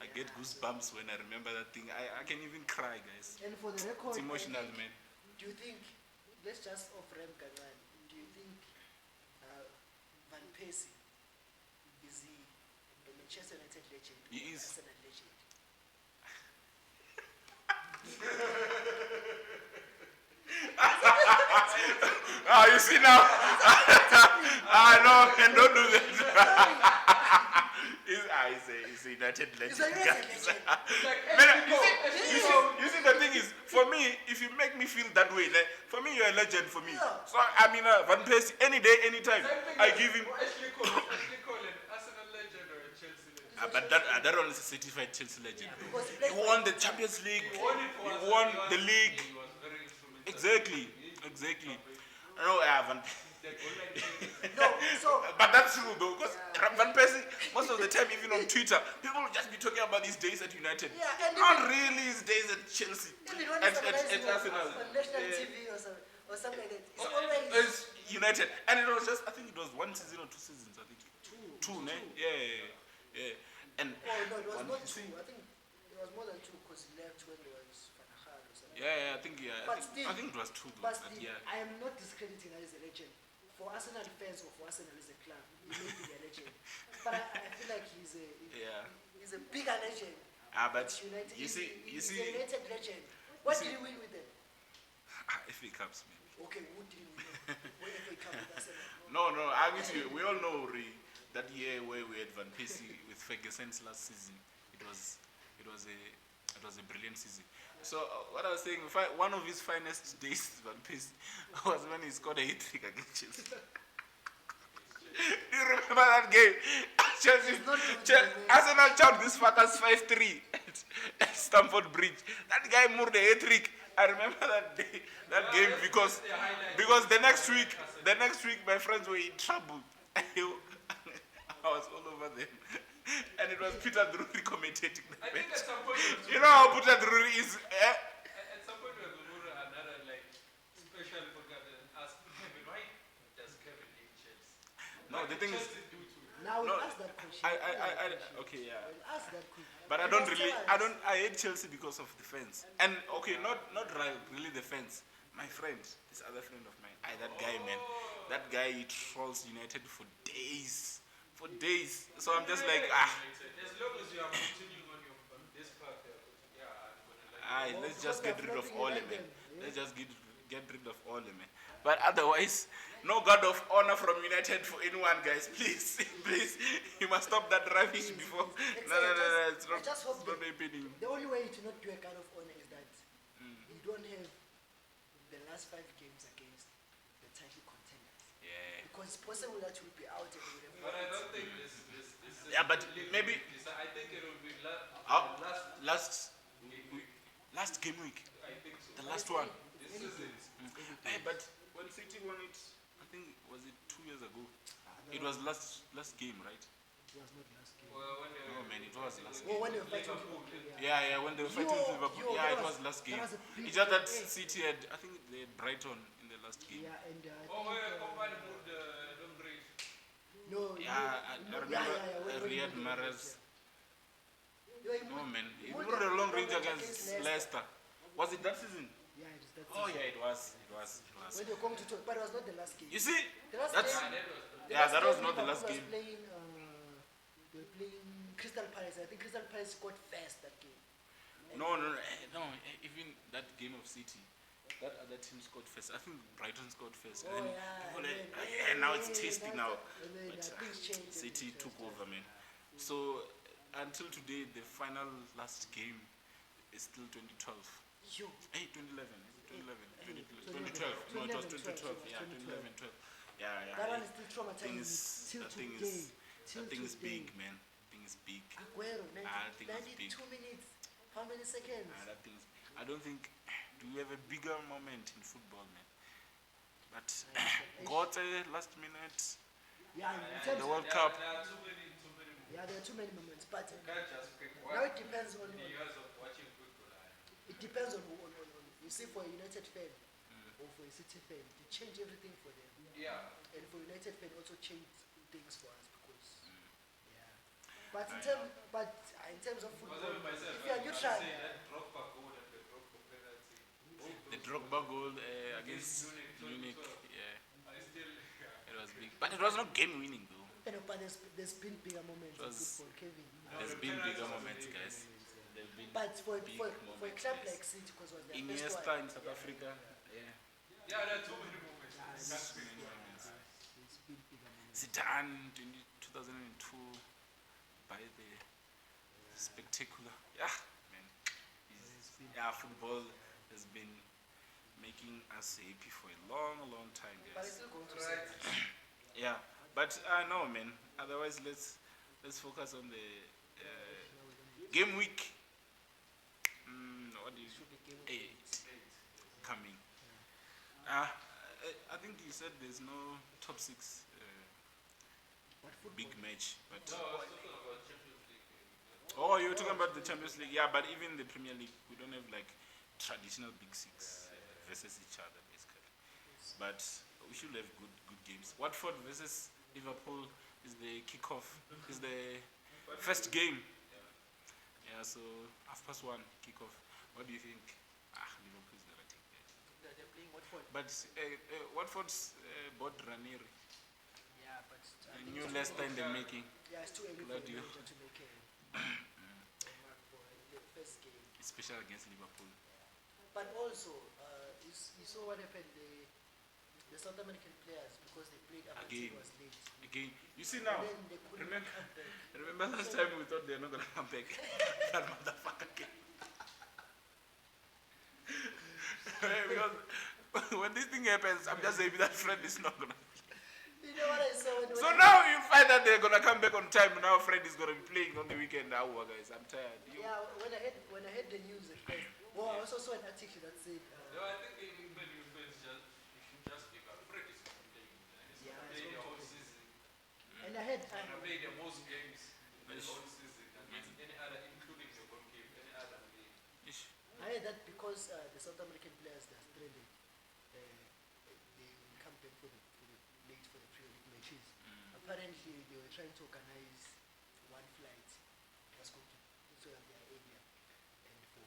I get goosebumps when I remember that thing. I can even cry, guys. And for the record, it's emotional, man. Do you think, let's just off-ramp Gangan, do you think Van Persie is a Manchester United legend or He is. Arsenal legend? You see now? No, and don't do that. He's a United legend. He's a United legend. You see, the thing is, for me, if you make me feel that way, for me, you're a legend for me. Yeah. So, Van Persie, any day, anytime, I give him. Ashley Cole an Arsenal legend or a Chelsea legend? But that one is a certified Chelsea legend. Yeah, He won the Champions League. He won it for He Arsenal. won the league. He was very instrumental. Exactly. No, Van No, so But that's true though, because Van Persie, most of the time, even on Twitter, people will just be talking about his days at United. Yeah, and not really his days at Chelsea. even when At it's Arsenal. on national TV or something like that, it's always It's United. And it was just, I think it was 1 season or 2 seasons, I think. Two, ne? Yeah. And no, it was not two. I think it was more than two because he left when there was Fanahal or something. I think I think it was 2 though. But But still, yeah. I am not discrediting her as a legend. For Arsenal fans or for Arsenal as a club, he may be a legend. But I feel like he's a bigger legend. But United, you see, he's a United legend. What did he win with them? FA Cups, maybe. Okay, who did he win? What FA Cup with Arsenal? No, I mean, we all know that year where we had Van Persie with Ferguson's last season. It was a brilliant season. So what I was saying, one of his finest days, Van Persie, was when he scored a hat-trick against Chelsea. Do you remember that game? Arsenal chopped this fuckers 5-3 at Stamford Bridge. That guy moved a hat-trick. I remember that day, that game because the next week my friends were in trouble. I was all over them. And it was Peter Drury commentating the I think match. at some point You know how Peter Drury is. At some point we have another special for Kevin. Ask Kevin, why does Kevin hate Chelsea? No, the thing is. Now we'll No, ask that question. Okay, yeah. We'll ask that question. But I hate Chelsea because of the fans. And okay, not really the fans. My friend, this other friend of mine, that guy, man. That guy, he trolls United for days. So I'm just like, As long as you are continuing on this path, let's just get rid of all of man. Let's just get rid of all of man. But otherwise, no God of honor from United for anyone, guys. Please, you must stop that rubbish before. No, it's not happening. The only way to not do a kind of honor is that you don't have the last 5 games against the title contenders. Yeah. Because it's possible that you'll be out and you will have but I don't think this yeah, but maybe I think it will be last game week. I think so. The last one. This season. Hey, but when City won it, I think was it 2 years ago? It was last game, right? It was not last game. Well, No, man, it was last game. Well, when they were fighting Liverpool. Yeah, when they were fighting Liverpool. Yeah, it was last game. It's just that City had, I think they had Brighton in the last game. Yeah, and company moved No. Yeah, I remember Riyad Mahrez. No man, he moved a long range against Leicester. Was it that season? Yeah, it is that Oh season. yeah, it was. When they come to talk, but it was not the last game. You see, The last that's game, that was not the last Liverpool game. was playing, they were playing Crystal Palace. I think Crystal Palace scored first that game. No. Even that game of City, that other team scored first. I think Brighton scored first. Oh, And then yeah, people and like, then- now it's tasty now. And then But things changed. City took over, man. So until today, the final last game is still 2012. Yo, Hey, 2011. Is it 2011? 2012. 2012. No, it was 2012. 2012. Yeah, 2011, 12. Yeah. that one is still traumatizing me till That thing today. is, Till that thing is today. big, man. Thing is big. Aguero, I think it's big. 92 minutes. How many seconds? That thing is, I don't think, do we have a bigger moment in football, man? But Gote, last minute, Yeah, in the terms World Cup. There are too many yeah, there are too many moments, but You can't just pick now one. it depends on The years of watching football. it depends on you see, for a United fan or for a City fan, they change everything for them, Yeah. and for United fan also change things for us because yeah. But in terms of football, Because even myself, if you are I neutral, say that Drogba goal and the Drogba penalty. The Drogba goal against Munich, yeah, I still, yeah. it was big. But it was not game winning, though. but there's been bigger moments in Was- football, Kevin. There's been bigger moments, guys. There's been But for big a moments, club guys. like City, because was their first Iniesta one, in South Africa, yeah. Yeah, there are too many moments. There's many moments. there's been bigger moments. Zidane, 2002, by the spectacular. Yeah, man. Yeah, football has been making us happy for a long time, But guys. it's still going to Right. Yeah, but no, man. Otherwise, let's focus on the game week. What do you should be game 8 coming? I think you said there's no top 6 But football, big match, but No, I was talking about Champions League. oh, you're talking about the Champions League, yeah. But even the Premier League, we don't have like traditional big 6 versus each other, basically. But we should have good games. Watford versus Liverpool is the kickoff. Is the first game. Yeah, so 1:30 kickoff. What do you think? Liverpool is gonna take that. they're playing Watford. But Watford's bought Ranieri. Yeah, but A new Leicester in the making. yeah, it's too early for the Claudio. manager to make a mark for the first game. Especially against Liverpool. But also, you saw what happened. The South American players, because they played after Again. it was late. Again, you see now. And then they couldn't Remember, come back. remember last time we thought they're not gonna come back. That motherfucker came. Because when this thing happens, I'm just saying that Fred is not gonna. You know what I saw when So now you find that they're gonna come back on time. Now Fred is gonna be playing on the weekend. Guys, I'm tired. yeah, when I heard the news at first, well, I also saw an article that said, No, I think even when you fans you should just give up. Fred is playing. He's Yeah, gonna he's play the going whole to season. and I heard, He's gonna play the most games in the whole season against any other, including the goalkeeper, any other player. Ish. I heard that because the South American players that are stranded, they will come back for the late for the pre-Olympic matches. Apparently, they were trying to organize one flight that's going to their area and for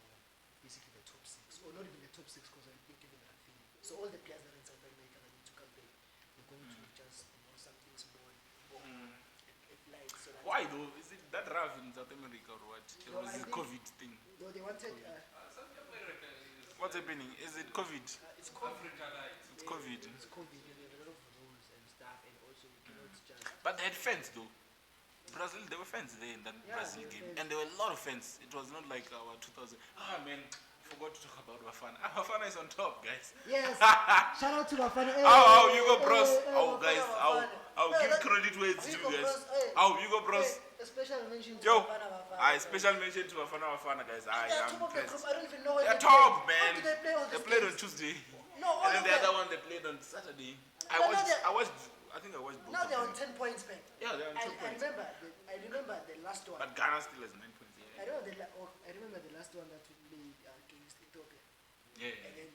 basically the top 6, or not even the top 6, because I think even Rafinha. So all the players that are in South America that need to come back, they're going to just something small or a flight. So that Why though? Is it that rough in South America or what? No, Or is I it think- COVID thing? no, they wanted. South America is What's happening? Is it COVID? It's COVID. Africa light. It's COVID. It's COVID, and there are a lot of rules and stuff, and also you cannot just. But they had fans though. Brazil, there were fans there in that Yeah, Brazil there were game, fans. and there were a lot of fans. It was not like our 2000. Man, forgot to talk about Bafana. Bafana is on top, guys. Yes. Shout out to Bafana. How you go, bros? Bafana, Guys, Bafana. I'll No, give that- credit where it's How you due, go, guys. bros? Hey. How you go, bros? A special mention to Yo, Bafana. special mention to Bafana Bafana, guys. I They're am top of the impressed. group. I don't even know where They're they top, play. man. What do they play on They this played on games? Tuesday. No, all And then of the them. other one they played on Saturday. I But now watched. they're- I watched. I think I watched both. Now of they're them. on 10 points back. Yeah, they're on 2 points. I remember the last one. But Ghana still has 9 points. I remember the last one that we played against Ethiopia. Yeah, And then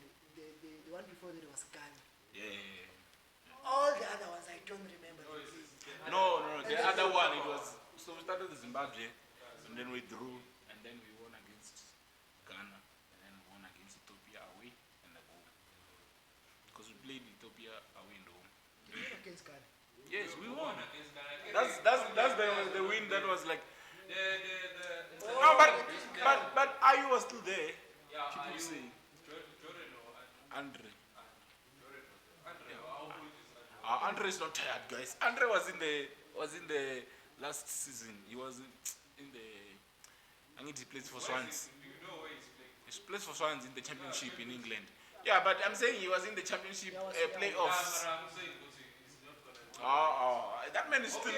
the one before that was Ghana. yeah. All the other ones I don't remember. No. The other one, it was, so we started with Zimbabwe, and then we drew, and then we won against Ghana, and then we won against Ethiopia away, and then home. Because we played Ethiopia away and home. You win against Ghana. Yes, we won. against Ghana. That's the win that was like, The no, but Ayu was still there. yeah, People you say Jordan or Andre. Jordan. Andre, how old is Andre? Andre is not tired, guys. Andre was in the last season. He was in the. I think he plays for Swans. Do you know where he's playing? He plays for Swans in the Championship in England. Yeah, but I'm saying he was in the Championship playoffs. I'm saying he's not gonna. That man is still.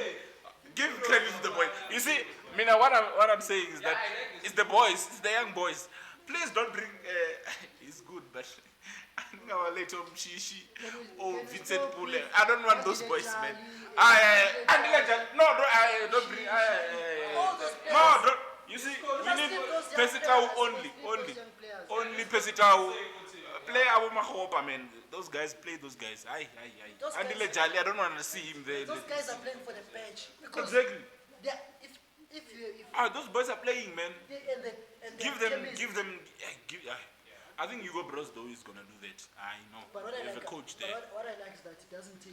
Give credit to the boy. You see, Mina, what I'm saying is that it's the boys, it's the young boys. Please don't bring. It's good, but I think our later Shishi or Vincent Pule. I don't want those boys, man. No, don't bring. No, don't. You see, we need Pesitao only Pesitao. Play our Mahopa, man. Those guys play those guys. Aye. Andile Jali, I don't want to see him there. Those guys are playing for the bench. Because Exactly. if Those boys are playing, man. Give them. I think Hugo Bros though is gonna do that. I know. But what We I have like, a coach there. what I like is that he doesn't take,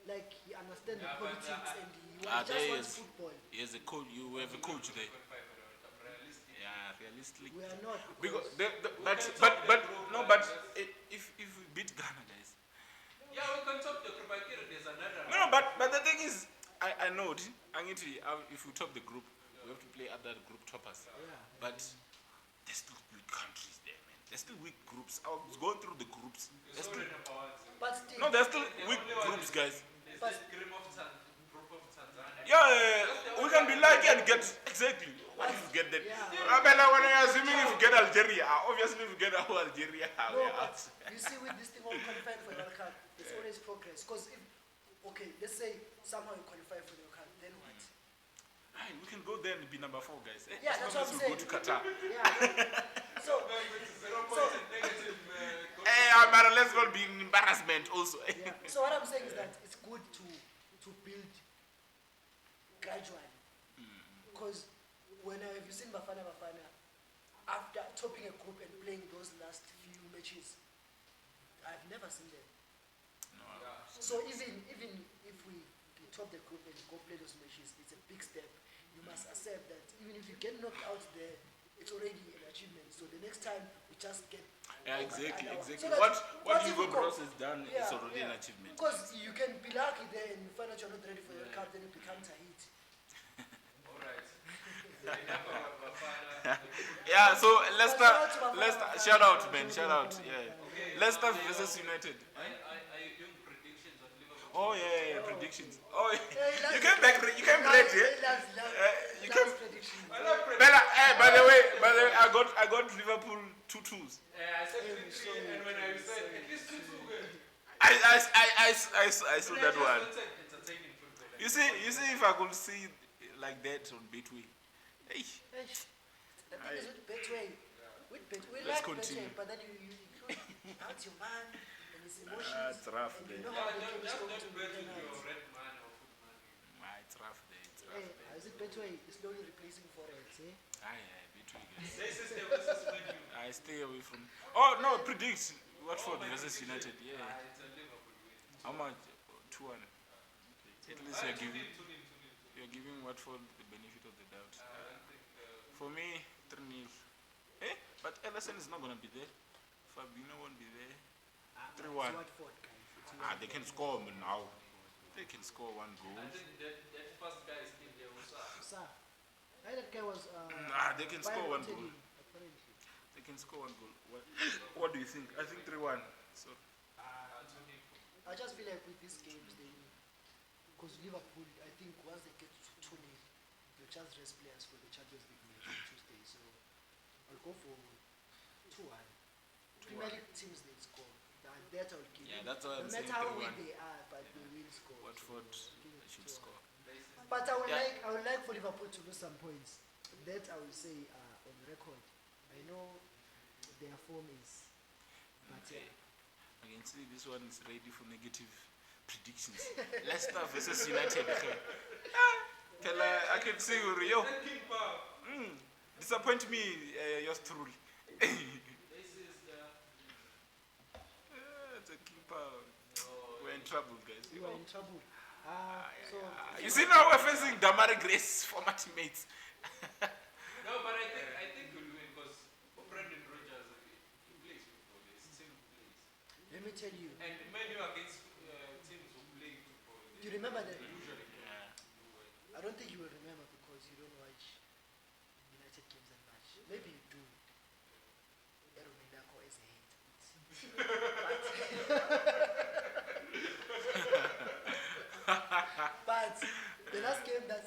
like he understands the but, politics and he there just wants is- football. He has a coach. You have a coach there. Yeah, realistically. We are not. Because if we beat Ghana, guys. Yeah, we can talk the group. There's another. No, but the thing is, I know. If we top the group, we have to play other group toppers. Yeah. But there's still weak countries there, man. There's still weak groups. I was going through the groups. There's still, But still, no, there's still weak groups, guys. There's this group of Tanzania. Yeah, we can be lucky and get exactly. What if you get that? Abela, when you're assuming if you get Algeria, obviously if you get Algeria, no, we are but out. you see with this thing all qualified for the World Cup, it's always progress. Because if, okay, let's say somehow you qualify for the World Cup, then what? Aye, we can go there and be number 4, guys. Yeah, that's what I'm we saying. go to Qatar. Yeah. So, 0 points and negative. But let's not be an embarrassment also. yeah. So what I'm saying is that it's good to build gradually. Because when have you seen Bafana Bafana after topping a group and playing those last few matches? I've never seen them. No, So even if we top the group and go play those matches, it's a big step. You must accept that even if you get knocked out there, it's already an achievement. So the next time we just get yeah, exactly. So that What if Hugo you go- Bros has done is already an achievement. Because you can be lucky there and you find out you're not ready for your cup, then you become Tahiti. All right. Enough about Bafana. Yeah, so Leicester, shout out, man, Shout shout out. Yeah, Leicester versus United. Are you doing predictions of Liverpool? Oh yeah, predictions. Oh, Yeah, you came back. You came ready. You came. prediction. Bella, by the way, I got Liverpool 2-2s. I said 3-3, and when I said at least 2-2, I saw that one. Entertaining football. You see, if I could see like that on Betway. Hey, The thing is with Betway, we Let's like continue. Betway, but then you include out your man and his emotions. it's rough and there. you know how the game is Just going don't to bet be with your tonight. red man or foot man. It's rough there. It's rough Hey, there. is it Betway? It's slowly replacing Forex, eh? Betway, guys. Leicester versus Man U. I stay away from. Oh no, predict Watford versus United. Yeah. It's a Liverpool win. How much? 2-1. At least you're giving Watford the benefit of the doubt. For me, 3-0. But Ellison is not gonna be there. Fabinho won't be there. 3-1. It's Watford, guys. They can score now. They can score 1 goal. I think that first guy is still there. Sir, that guy was. They can score 1 goal. Apparently. They can score 1 goal. What do you think? I think 3-1. So I just feel like with these games, because Liverpool, I think once they get to 2-0, they'll just rest players for the Champions League match on Tuesday. So I'll go for 2-1. Premier League teams, they score. That I will give. yeah, that's why I'm No saying matter how 3-1. weak they are, but they will score. Watford Give it should 2-1. score. But I Yeah. would like for Liverpool to lose some points. That I will say on record. I know their form is, but Okay. I can see this one is ready for negative predictions. Leicester versus United. I can see you, yo. Disappoint me, yours truly. This is the. It's a keeper. We're in trouble, guys. You are in trouble. So You see now we're facing Damari Grace, former teammates. No, but I think we'll win because Brendan Rodgers he plays football. His team plays. let me tell you. And when you against teams who play football, Do you remember that? usually do well. I don't think you will remember because you don't watch United games that much. Maybe you do. Erumilako is a hate. But the last game that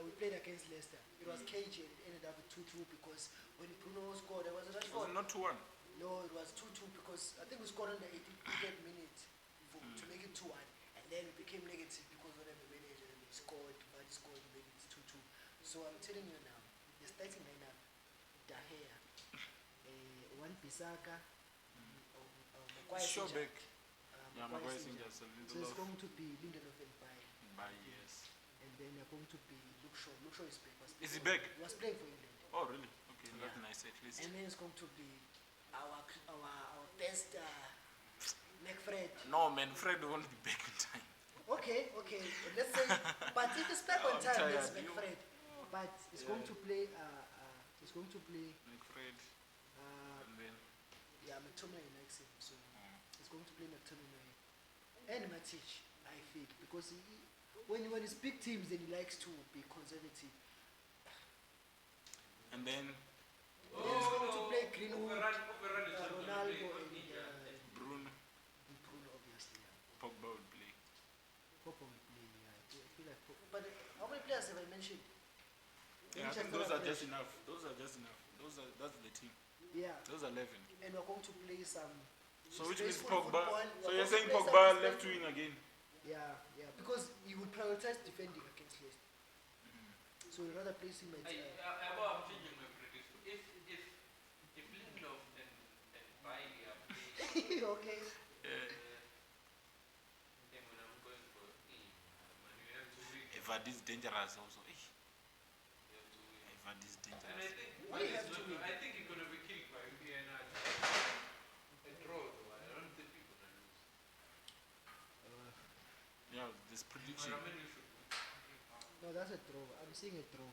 we played against Leicester, it was cagey and it ended up with 2-2 because when Bruno scored, there was a rush Was for. it not 2-1? No, it was 2-2 because I think we scored on the 88th minute to make it 2-1, and then it became negative because when the manager and they scored, Vardy scored, and then it's 2-2. So I'm telling you now, the starting lineup: Dahea, one Pisaka, Shobek. Maguire Maguire Singer. Singer, So it's going to be Lindelof and Baye. yes. And then they're going to be Luke Shaw. Luke Shaw is back. Is he back? He was playing for England. Oh, really? Okay, Yeah. that's nice at least. And then it's going to be our best McFred. No, man, Fred won't be back in time. Okay. Let's say, but if it's back on I'm time, it's tired. McFred. But it's going to play. It's going to play. Fred, and then McTominay likes him, so it's going to play McTominay and Matic. I think because when it's big teams, then he likes to be conservative. and then And then it's going to play Greenwood, Overrun is not gonna play Ronaldo, for and England. Bruno, Bruno, obviously. Yeah. Pogba would play. Pogba will play. Yeah. I feel like Pogba. But how many players have I mentioned? Yeah, I think those are just enough. That's the team. Yeah. Those are 11. And we're going to play some. So which means graceful Pogba. football. So We're you're going to saying play some Pogba displaceful- left wing again? Yeah, because he would prioritize defending against Leicester. So we'd rather place him at. I'm changing my prediction. If Lindelof and Bailey are playing, Okay. then when I'm going for man, you have to win. Vardy's dangerous also. You have to win. Vardy's And I dangerous. think Why you have to win? I think he's gonna be killed by Vienna. A draw though. I don't think we're gonna lose. Yeah, this prediction. But I mean, we should win. No, that's a draw. I'm seeing a draw.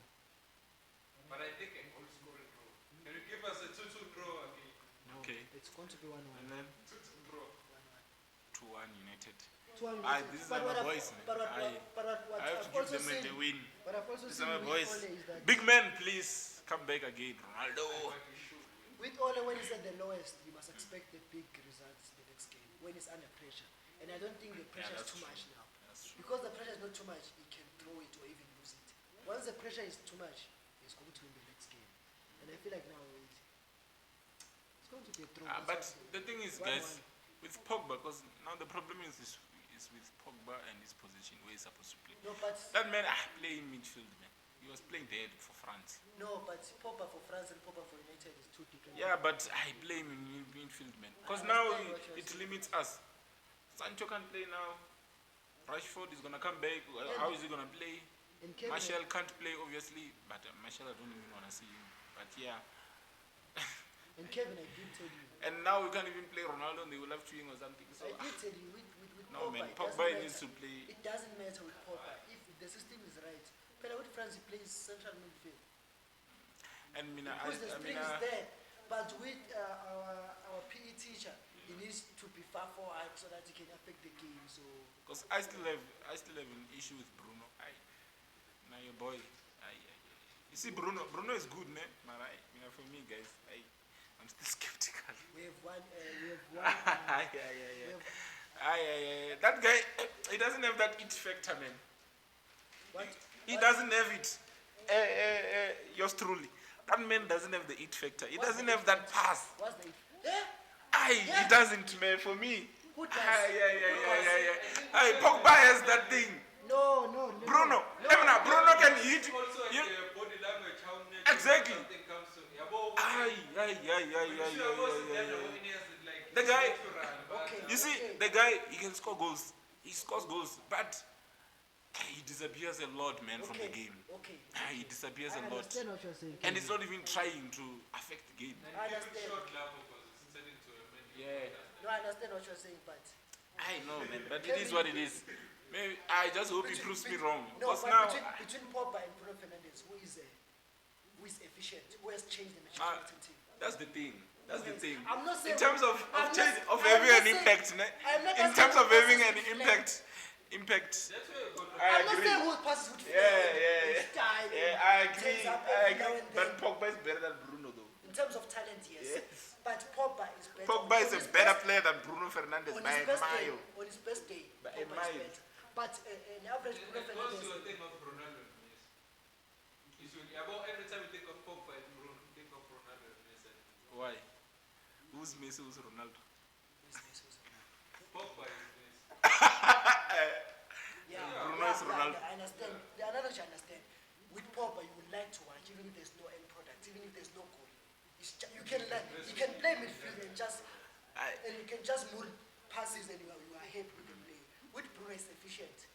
But I think a goal scoring draw. Can you give us a 2-2 draw again? No, Okay. it's going to be 1-1. And then 2-2 draw. 2-1 United. 2-1. These But are what my I've- boys, man. But what I have to I've give also them seen, the win. but I've also These seen are my with boys. Ole is that Big man, please come back again. Ronaldo. But we should win. with Ole when he's at the lowest, you must expect the big results the next game when he's under pressure. And I don't think the pressure is that's too true. much now. That's true. Because the pressure is not too much, he can throw it or even lose it. Once the pressure is too much, he's going to win the next game. And I feel like now it's going to be a draw. But That's why. the thing is, 1-1. guys, with Pogba, because now the problem is with Pogba and his position where he's supposed to play. No, but That man, playing midfield, man. He was playing dead for France. no, but Pogba for France and Pogba for United is two different. Yeah, but I play him in midfield, man. Because I now understand what you're it saying. limits us. Sancho can play now. Rashford is gonna come back. How is he gonna play? And Kevin, Martial can't play, obviously, but Martial, I don't even wanna see him. But yeah. and Kevin, I did tell you. And now we can't even play Ronaldo. They will have to win or something. So I did tell you with no, Pogba, man. it Pogba doesn't needs to matter. play. It doesn't matter with Pogba if the system is right. But with France, he plays central midfield And because the string is there. But with our PE teacher, he needs to be far forward so that he can affect the game. So because I still have an issue with Bruno. Now your boy. You see, Bruno is good, man. But for me, guys, I'm still skeptical. we have one. That guy, he doesn't have that it factor, man. What? He doesn't have it. Yours truly. That man doesn't have the it factor. He What's doesn't the have that pass. What's the? Yeah. Yeah. He doesn't, man. For me. Who does? Pogba has that thing. No. Bruno. Bruno can hit. Also, You- body language, how Exactly. something comes to The guy, Okay. you see, okay. the guy, he can score goals. He scores goals, but he disappears a lot, man, from the game. Okay. He disappears I a lot. understand what you're saying. And it's not even trying to affect the game. I understand. Short lap because it's turning to a menu. Yeah. No, I understand what you're saying, but I know, man, but it is what it is. Maybe I just hope he proves me wrong. No, Because but now, between Pogba and Bruno Fernandes, who is efficient, who has changed the Manchester team? that's the thing. That's the thing. I'm not saying In terms of I'm not- change, of I'm having not an saying- impact, I'm not in asking terms of who having passes an with impact, That's where you're going to I I'm not agree. saying who passes with Yeah. style. Yeah, I agree. turns up I every now agree. and But then. Pogba is better than Bruno, though. In terms of talent, yes. Yes. But Pogba is better. Pogba is On a his better best- player than Bruno Fernandes on by his a best day. mile. On his best day, By a Pogba is mile. better. But an average Bruno What's Fernandes. your thing of Ronaldo and Messi? Every time you think of Pogba and Bruno, think of Ronaldo and Messi. Why? Who's Messi? Who's Ronaldo? Pogba is Messi. Yeah, Bruno is Ronaldo. I understand. The analogy I understand. With Pogba, you would like to watch, even if there's no end product, even if there's no goal. You can play midfield and you can just move passes and you are happy with the play. With Bruno, it's efficient.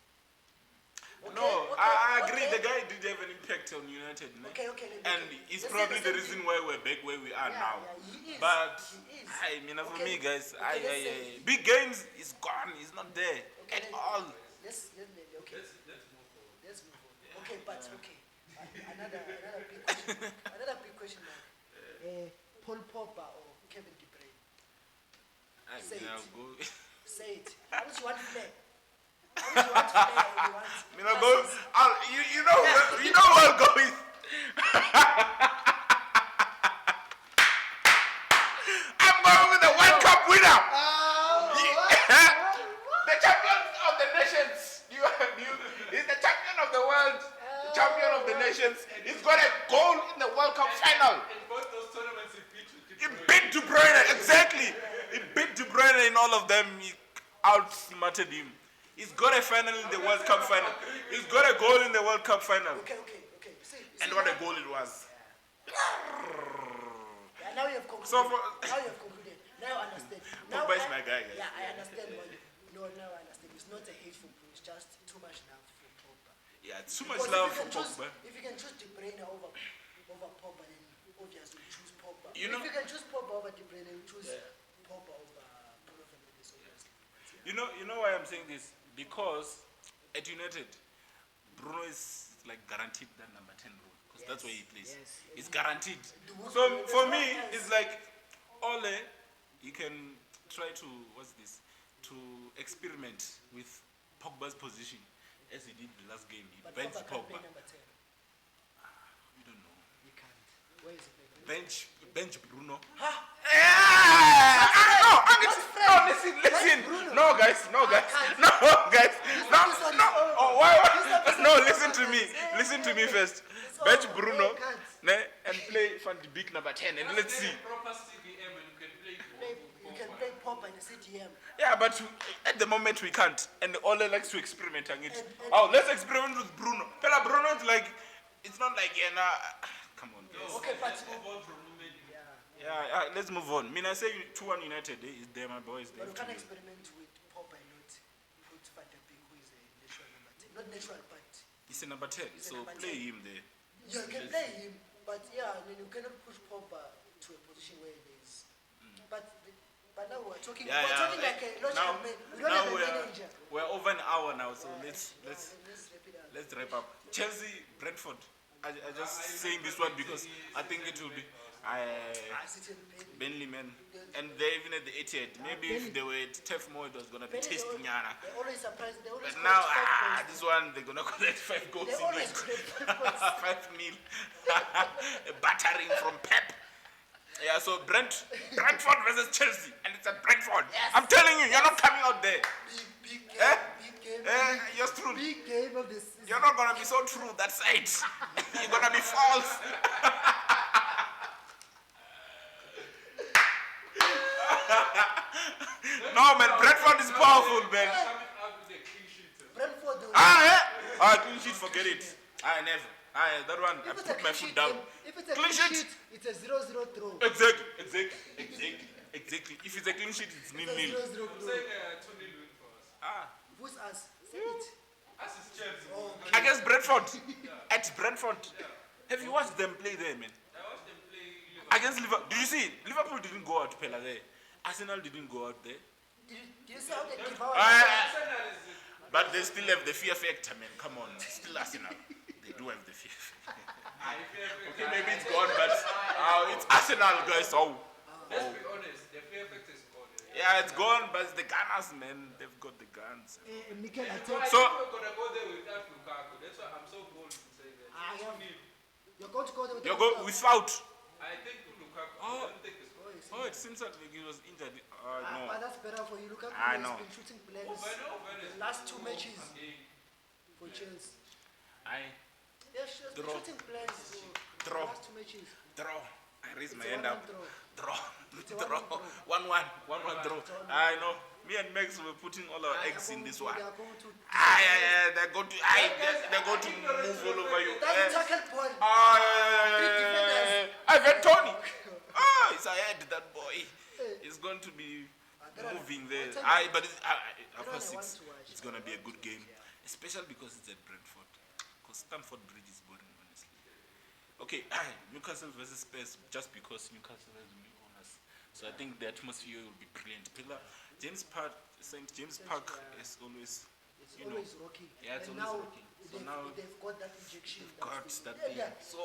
I agree. The guy did have an impact on United, Okay. and he's Let's say probably the the same reason thing. why we're back where we are now. Yeah, he is. But He is. I mean, for Okay, me, guys, okay, let's say- big games is gone. He's not there at all. Let's move on. Okay, but okay. Another big question. Another big question mark. Paul Pogba or Kevin De Bruyne? I Say mean, it. I'll go. Say it. How much you want to play? How much you want to play? And you want I mean, I'll go. You know where I'll go with. I'm going with the World Cup winner. The champion of the nations. He's the champion of the world. The champion of the nations. He's got a goal in the World Cup final. In both those tournaments, He beat De Bruyne, exactly. He beat De Bruyne in all of them. He outsmarted him. He's got a final in the World Cup final. He's got a goal in the World Cup final. Okay. And what a goal it was. Yeah, now you have concluded. So now you have concluded. Now I understand. Now Pogba is my guy, guys. Yeah, I understand. Now I understand. It's not a hateful play. It's just too much love for Pogba. Yeah, too much Because love if for you can choose- Pogba. If you can choose De Bruyne over Pogba, then obviously you choose Pogba. You If know- you can choose Pogba over De Bruyne, you choose Pogba over Bruno Fernandes, obviously. You know why I'm saying this? Because at United, Bruno is like guaranteed that number 10 role. Because that's where he plays. Yes. It's guaranteed. The So Wolves- for there's me, no it's like Ole, he can try to, to experiment with Pogba's position as he did the last game. He But benched Pogba can't Pogba. play number 10. We don't know. He can't. Where is he? Bench Bruno. Huh? No, listen. No, guys. No. Why? No, listen to me first. Bench Bruno, and play Van de Beek number 10, and let's see. proper CDM and you can play You can play Pogba in the CDM. Yeah, but at the moment we can't, and Ole likes to experiment on it. And- Let's experiment with Bruno. Pella Bruno is like, it's not like come on, guys. Okay, but move on from Numeni. Yeah, let's move on. I mean, I say 2-1 United. Is there, my boys? But you can't experiment with Pogba and not put Van de Beek, who is a natural number 10. Not natural, but He's a number 10, He's a so number play 10. him there. you can play him. But yeah, I mean, you cannot push Pogba to a position where he is. But now we're talking. Yeah, we're yeah. talking like a logical Now, man. We don't now have a manager. we're over an hour now, so let's Let's wrap it up. wrap up. Chelsea, Brentford. I just saying this one because I think it will be. City and Burnley, Burnley. man. And they're even at the 80th. Maybe if they were at Turf Moor, it was going to be Burnley, tasting Yana. They're always surprised. They always But now, collect 5 goals. this one, they're going to collect 5 goals They in always this. collect 5 goals. 5 nil. A battering from Pep. Yeah, so Brentford versus Chelsea, and it's at Brentford. Yes. I'm telling you, you're not coming out there. Big game. Eh? Big game. Yours truly. Big game of the season. You're not gonna be so true that side. You're gonna be false. No, man, Brentford is powerful, man. Coming out with a clean sheet. Brentford. Though, Clean sheet, forget it. Never. That one, I if it's a put my clean foot sheet down. game, if it's a Clean clean sheet. sheet, it's a 0-0 throw. Exactly. If it's a clean sheet, it's It's a nil-nil. 0-0 I'm throw. saying 2-0 win for us. Who's us? Against Brentford. At Brentford. Have you watched them play there, man? I watched them play Liverpool. Against Liverpool. Did you see? Liverpool didn't go out Pella there. Arsenal didn't go out there. Do you see how they give out? Arsenal is But they still have the fear factor, man. Come on. Still Arsenal. They do have the fear factor. Okay, maybe it's gone, but it's Arsenal, guys. Oh. Let's be honest, the fear factor is gone. Yeah, it's gone, but it's the Gunners, man. They've got the guns. Mikel So Arteta. we're gonna go there without Lukaku. That's why I'm so bold to say that. You're going to go there with You're going without. I think Lukaku. Oh. I don't think it's Oh, it seems like he was injured. No. But that's better for you. Lukaku I has know. been shooting players Venice. the last 2 matches for Chelsea. Yeah, she has been Draw. shooting players for Draw. the last 2 matches. Draw. I raised my It's a hand up. 1-1 Draw. It's a Draw. 1-1 1-1 draw. I know. Me and Max were putting all our eggs in this one. They are going to. They're going to. They're going to move all over you. That tackle ball. Ivan Tony. It's ahead, that boy. It's going to be moving there. But after 6, it's going to be a good game. Especially because it's at Brentford. Because Stamford Bridge is boring, honestly. Okay, Newcastle versus Spurs, just because Newcastle has new owners. So I think the atmosphere will be brilliant. St. James Park is always, It's you know. always rocky. Yeah, it's And always now rocky. So they've, now they've got that injection. got that's that been- thing. yeah. So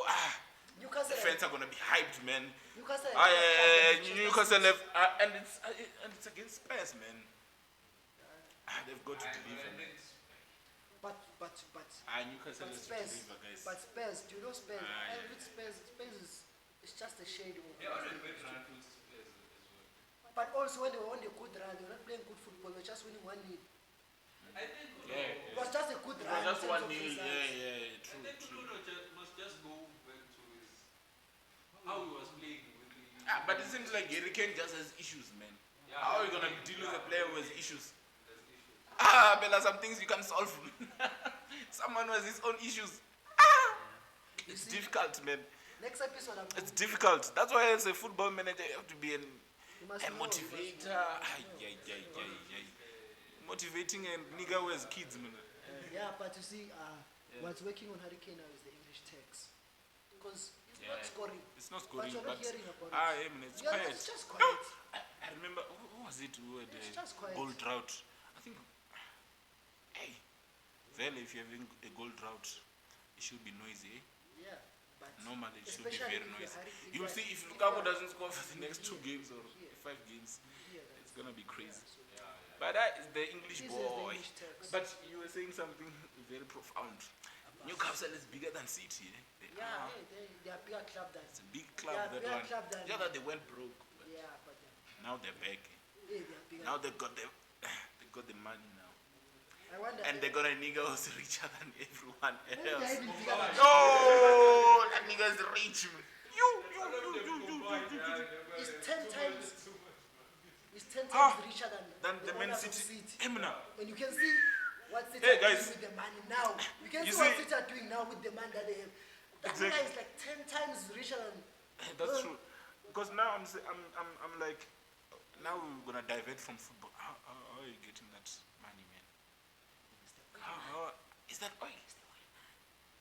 Newcastle. the fans are gonna be hyped, man. Newcastle. Newcastle have, and it's against Spurs, man. They've got to deliver, man. But Newcastle has to Spurs. deliver, guys. But Spurs. Do you know Spurs? Yeah. And with Spurs is it's just a shade of. They're on a good run with Spurs as well. But also when they were on a good run, they were not playing good football. They were just winning 1-0. I think Yeah. It was just a good It run. was just in terms 1-0. of results. Yeah, I true, think true. Bruno must just go back to his how he was playing with the. But it seems like Harry Kane just has issues, man. Yeah, How are you gonna deal with a player who has issues? There's issues. Bella, some things you can solve. Someone who has his own issues. It's see? difficult, man. Next episode, I'm It's difficult. That's why as a football manager, you have to be a you must know, motivator. Motivating a nigga who has kids, man. Yeah, but you see, what's working on Hurricane now is the English text. Because it's not scoring. It's not scoring, But you're not but hearing about it. yeah, man, it's Yeah, quiet. it's just No, quiet. I remember who was it who had It's a just quiet. goal drought? I think. Hey, Vele, if you're having a goal drought, it should be noisy. Yeah, but Normally, it should be especially very if noisy. you're You'll see if you Lukaku are- doesn't score for the next 2 here, games or here. 5 games, hear that. it's gonna be crazy. So But that is the English this is the boy. English text. But you were saying something very profound. Newcastle is bigger than City. Eh? They yeah, are. they are bigger club than. It's a big club, Yeah, that bigger one. club than- Yeah, that they went broke. But Yeah, but now they're back. they are bigger. Now they got the money now. I wonder. And they got a nigga who's richer than everyone maybe they are else. even bigger than. No, that nigga's rich. Man. It's 10 times. It's 10 Ah, times richer Than the Man owners of City. City. Emina. And you can see what City Hey, are doing guys. with the money now. You can You see what see- City are doing now with the money that they have. That Exactly. guy is like 10 times richer than. That's true. Because now I'm like, now we're gonna divert from football. How are you getting that money, man? How is that oil?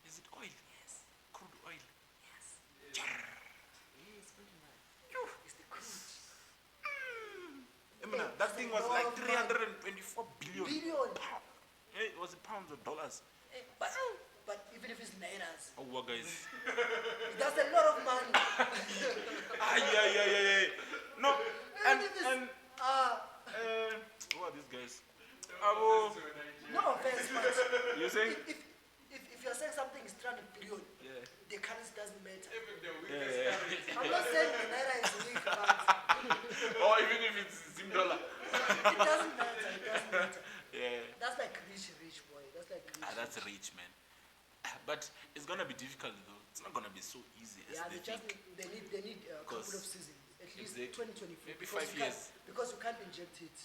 Is it oil? Yes. Crude oil. Yes. Jarrr. Yes, very much. Phew. It's the crude. Emina, that thing was like 324 billion. Billion. pounds. Hey, was it pounds or dollars? But even if it's nairas, Oh, what guys? that's a lot of money. Yeah. No, and Even if it's- and who are these guys? no offense, but You saying? if you're saying something is 300 billion, Yeah. the currency doesn't matter. Even the weakest I'm not saying the naira is weak, but Or even if it's Zim dollar. it doesn't matter. It doesn't matter. Yeah. That's like rich boy. That's like rich. That's rich, man. But it's gonna be difficult though. It's not gonna be so easy as Yeah, they they just think. they need a couple of Because- seasons, at least Exactly. 2024. Maybe because 5 you can't- years. Because you can't inject it.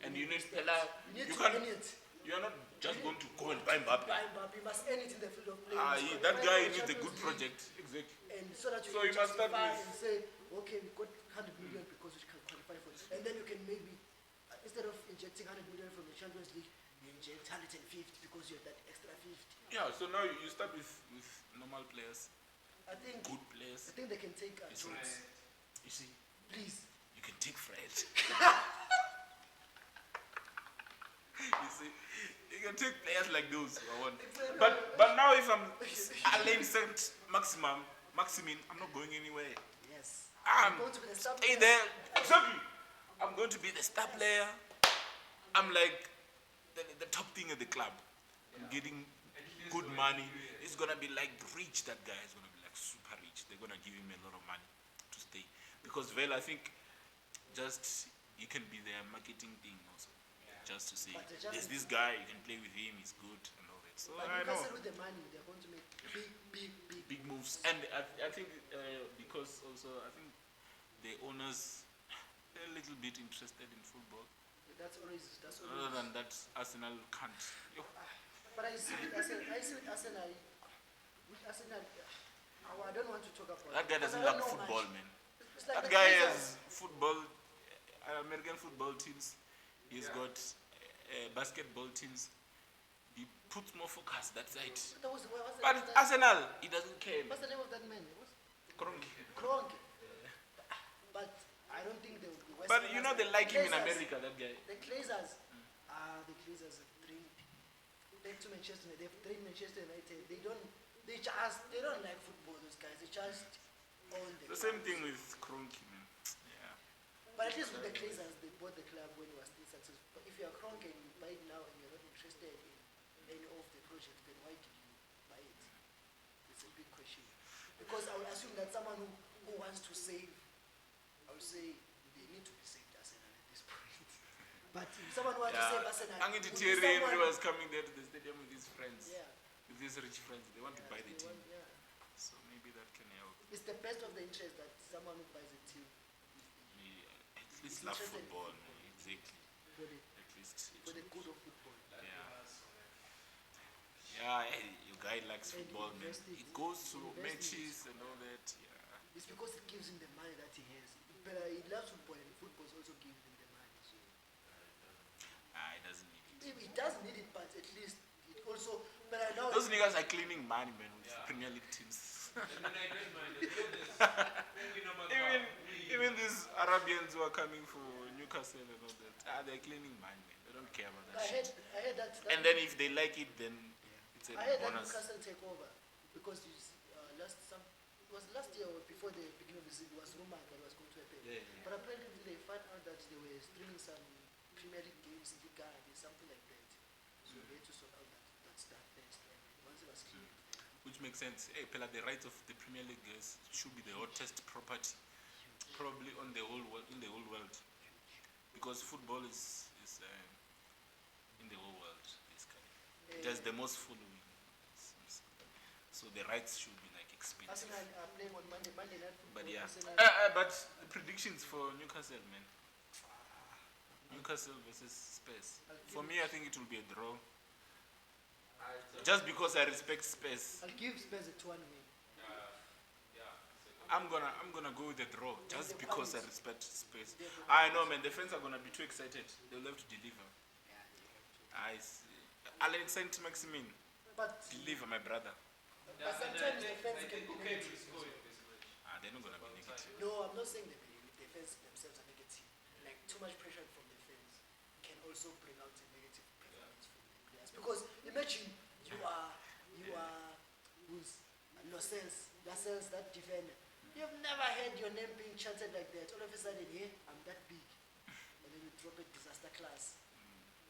And you need States. Pella. You need You to can't. earn it. You are not just going to go and buy Mbappe. Buy Mbappe, you must earn it in the field of play. You must That qualify guy for the needs a Champions good League. project. Exactly. And so that you So can you must start justify with- and say, okay, we got 100 million because we can qualify for it. And then you can maybe, instead of injecting 100 million from the Champions League, you inject 150 because you have that extra 50. Yeah, so now you start with normal players, I think good players. they can take You see, Jones. you see, Please. you can take Fred. You see, you can take players like those. I want. But now if I'm Alain Saint Maximin, I'm not going anywhere. Yes. I'm going to be the star stay player. there. Exactly. I'm going to be the star player. I'm like the top thing at the club. I'm getting good money. It's gonna be like rich. That guy is gonna be like super rich. They're gonna give him a lot of money to stay. Because well, I think just you can be their marketing thing also. Just to say, there's this guy, you can play with him, he's good and all that. So But I know. with the money, they're going to make big Moves. And I think because also I think the owners are a little bit interested in football. That's always. Other than that, Arsenal can't. Yo. But I see with Arsenal. I don't want to talk about That guy because doesn't I don't like know football, much. man. It's like That the guy Glazers. has football, American football teams. He's got basketball teams. He puts more focus that side. What's the But name of that? Arsenal, he doesn't care. What's the name of that man? Kroenke. Kroenke. But I don't think they will be West But you know they like him in Glazers. America, that guy. The Glazers. The Glazers have trained back to Manchester. They've trained Manchester United. They don't like football. Those guys. They just own The same thing with Kroenke, man. Yeah. But at least with the Glazers, they bought the club when it was still successful. But if you're Kroenke and you buy it now and you're not interested in any of the projects, then why did you buy it? It's a big question. Because I would assume that someone who wants to save, I would say they need to be saved Arsenal at this point. But if someone wants to save Arsenal, Angiti would be Thierry someone- was coming there to the stadium with his friends, Yeah. with his rich friends. They want to buy the They team, want- yeah. so maybe that can help. It's the best of the interest that someone who buys a team Yeah, at least He's love interested in football, football. man. Exactly. for the, At least. for the good of football. Yeah. Yeah, hey, your guy likes And football, man. invested- He goes to invested. matches and all that. Yeah. It's because it gives him the money that he has. But he loves football, and football also gives him the money. So It doesn't need it. he does need it, but at least it also. But I know Those niggas are cleaning money, man, with Premier League teams. And then I don't mind. As long as you know, Even these Arabians who are coming for Newcastle and all that, they're cleaning money, man. They don't care about that shit. I heard that. And then if they like it, then it's a I heard that bonus. Newcastle take over because you see, it was last year or before the beginning of the season. It was rumored that it was going to happen. Yeah. But apparently they found out that they were streaming some Premier League games in Liga and something like that. So they had to sort out that stuff first. And once it was cleared, Which makes sense. Hey, Pela, the rights of the Premier League should be the hottest property, probably on the whole world, in the whole world, because football is in the whole world basically. It has the most following. So the rights should be like expensive. Arsenal are playing on Monday night football. But yeah, Arsenal, but the predictions for Newcastle, man. Newcastle versus Spurs. For me, I think it will be a draw. Just because I respect Spurs, I'll give Spurs a 2-1 win. I'm gonna go with a draw. Just because I respect Spurs. I know, man. The fans are gonna be too excited. They'll have to deliver. I see. Alain Saint Maximin, But deliver, my brother. sometimes the fans can be who came to negative. score in this match? They're not gonna be negative. No, I'm not saying the fans themselves are negative. Like too much pressure from the fans can also bring out a negative performance from the players. Because imagine you are who's Lascelles, that defender. You've never had your name being chanted like that. All of a sudden, hey, I'm that big, and then you drop a disaster class.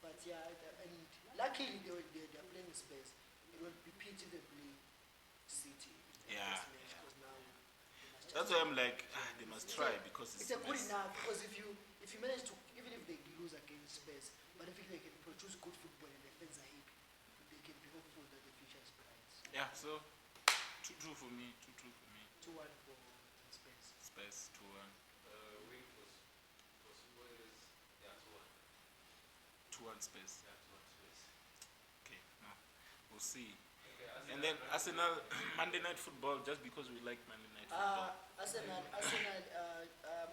But yeah, and luckily they're playing Spurs. It will be pity they play City. in the Yeah, first match, yeah. 'cause now they must just- That's why I'm like, they must try because it's a good nice. enough because if you manage to, even if they lose against Spurs, but if they can produce good football and the fans are happy, they can be hopeful that the future is bright. So, Yeah, so 2-2 for me. 2-2 for me. 2-1 for Spurs. Spurs 2-1. Win for Spurs. Yeah, 2-1. 2-1 Spurs. Yeah, 2-1 Spurs. Okay, no, we'll see. Okay, And then Arsenal Monday Night Football, just because we like Monday Night Football. Arsenal,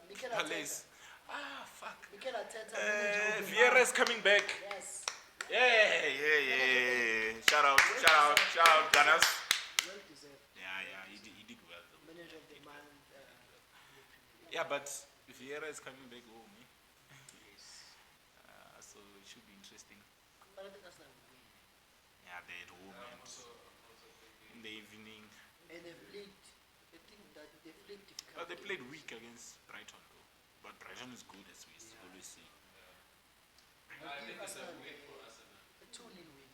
Mikel Palace. Arteta. Fuck. Mikel Arteta. manager of the Vieira's coming back. Yes. Yeah. Shout out, Gunners. Well deserved. Yeah, he did well though. Manager of the month. Yeah, but Vieira is coming back home, Yes. so it should be interesting. But I think Arsenal will win. Yeah, they're at home and in the evening. And they've played. I think that they played difficult. But they played games. weak against Brighton though. But Brighton is good as we always say. I Give think it's a Arsenal win for Arsenal. a 2-0 win.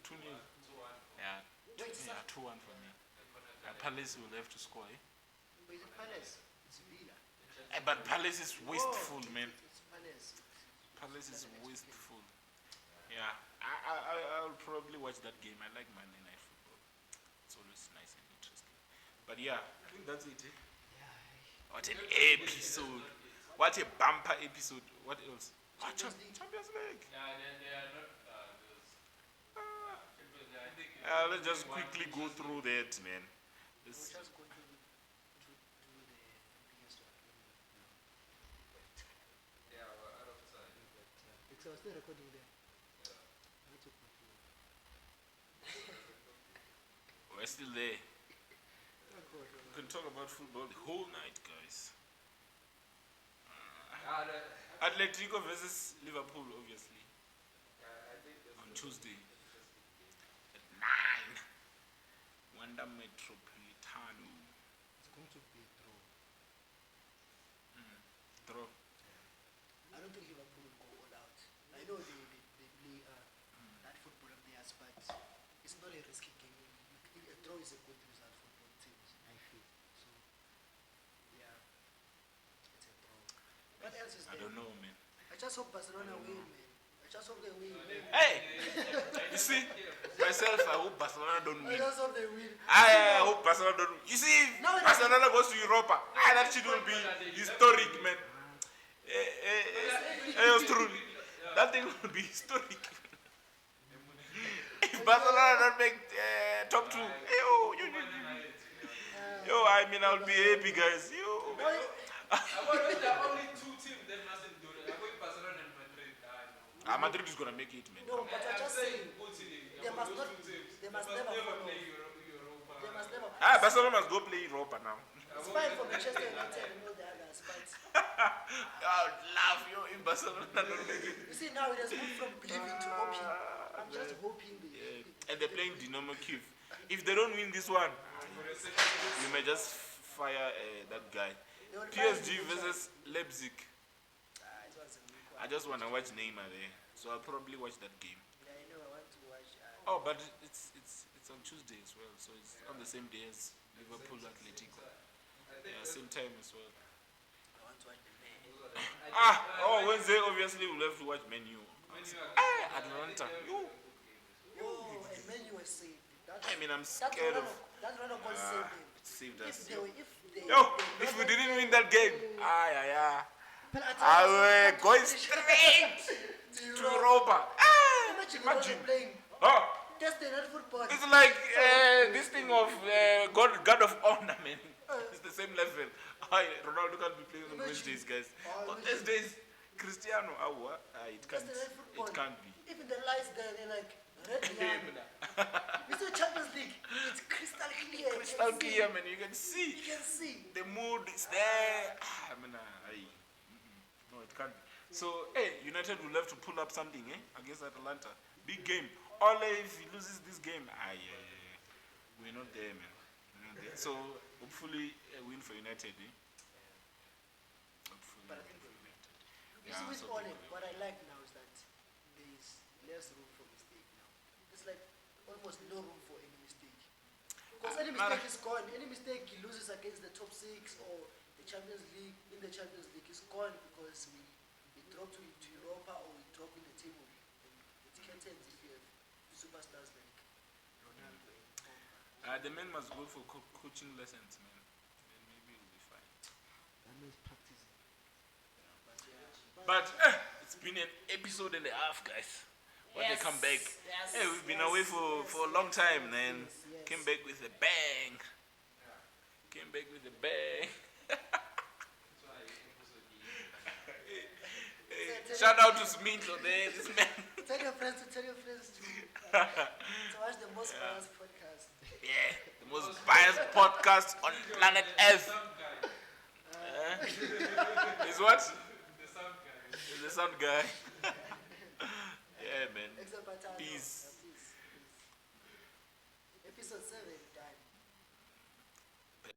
2-0. 2-1. Yeah, Wait, 2-1 for me. Palace will have to score, eh? But it's Palace. It's Villa. But Palace is wasteful, man. It's Palace. Palace is wasteful. Yeah, I'll probably watch that game. I like Monday Night Football. It's always nice and interesting. But yeah, I think that's it. Eh? Yeah. What an episode! What a bumper episode! What else? Champions League. Champions League. Yeah, they are not those. I think Let's just quickly go through that, man. We'll This, just go to the biggest one. they are out of time. Because I was still recording there. Yeah. I had to continue. we're still there. Oh God, We can talk about football the whole night, guys. Atletico versus Liverpool, obviously, I think that's on Tuesday at 9. Wanda Metropolitano. it's going to be a draw. Draw. I don't think Liverpool will go all out. I know they play that football of theirs, but it's not a risky game. A draw is a good result for both teams, I feel. So, yeah, it's a draw. What else is I there? don't know, man. I just hope Barcelona win, man. I just hope they win. Hey! You see, myself, I hope Barcelona don't I win. just hope they win. I hope Barcelona don't win. You see, if No, it Barcelona goes to Europa, that shit will be historic, man. It's true. That thing will be historic. If Barcelona don't make top 2, I mean, I'll be happy, guys. There are only two teams that mustn't do it. I think Barcelona and Madrid. Madrid is gonna make it, man. No, but I'm just saying, they must not- they must never follow. play Europa. they must never. Barcelona must go play Europa now. It's fine for Manchester United and all the others, but I would laugh, if Barcelona don't make it. you see now it has moved from believing to hoping. I'm just hoping they. Yeah. And they're playing Dynamo Kiev. If they don't win this one, you may just fire that guy. They will PSG find versus Leipzig. it was a weak one. I just want to watch Neymar there, so I'll probably watch that game. Yeah, I know. I want to watch. Oh, but it's on Tuesday as well, so it's on the same day as Liverpool Atletico. Yeah, same time as well. I want to watch the man. Wednesday obviously we'll have to watch Man U. Atlanta. Oh, and Man U was saved. I mean, I'm scared of. That run of God saved them. Saved If us. they were, if they. If we didn't win that game, Penalty- I will going straight to Europa. Imagine playing. Oh, That's the not football. it's like this thing of God of Honor, man. It's the same level. Ronaldo can't be playing on Wednesdays, guys. On Thursdays, Cristiano, it can't. That's the right football. It can't be. Even the lights there, they're like red line. You see Champions League, it's crystal clear. Crystal You can clear, man. You can see. See. You can see. The mood is there. No, it can't be. So, United will have to pull up something, against Atalanta. Big game. Only if he loses this game, we're not there, man. We're not there. So, hopefully, a win for United, Hopefully, But I a win think for United. You see, with so Ole, people- what I like now is that there's less room for mistake now. It's like almost no room for any mistake. Because any mistake is gone. Any mistake he loses against the top 6 or the Champions League, in the Champions League is gone because we drop to Europa or we drop in the table. And it's curtains if you have superstars like Ronaldo and Pogba. The man must go for coaching lessons, man. Then maybe it'll be fine. That means practicing. But it's been an episode and a half, guys. When they come back, we've been away for a long time, man. Yes. Came back with a bang. Came back with a bang. It's a Shout out to Smintlo there, this man. Tell your friends to watch the most biased podcast. Yeah, the most biased podcast on planet Earth. Some guy. Is what? The sound guy. Is the sound guy. Yeah, man. Except Patano. Peace. Peace. Episode 7.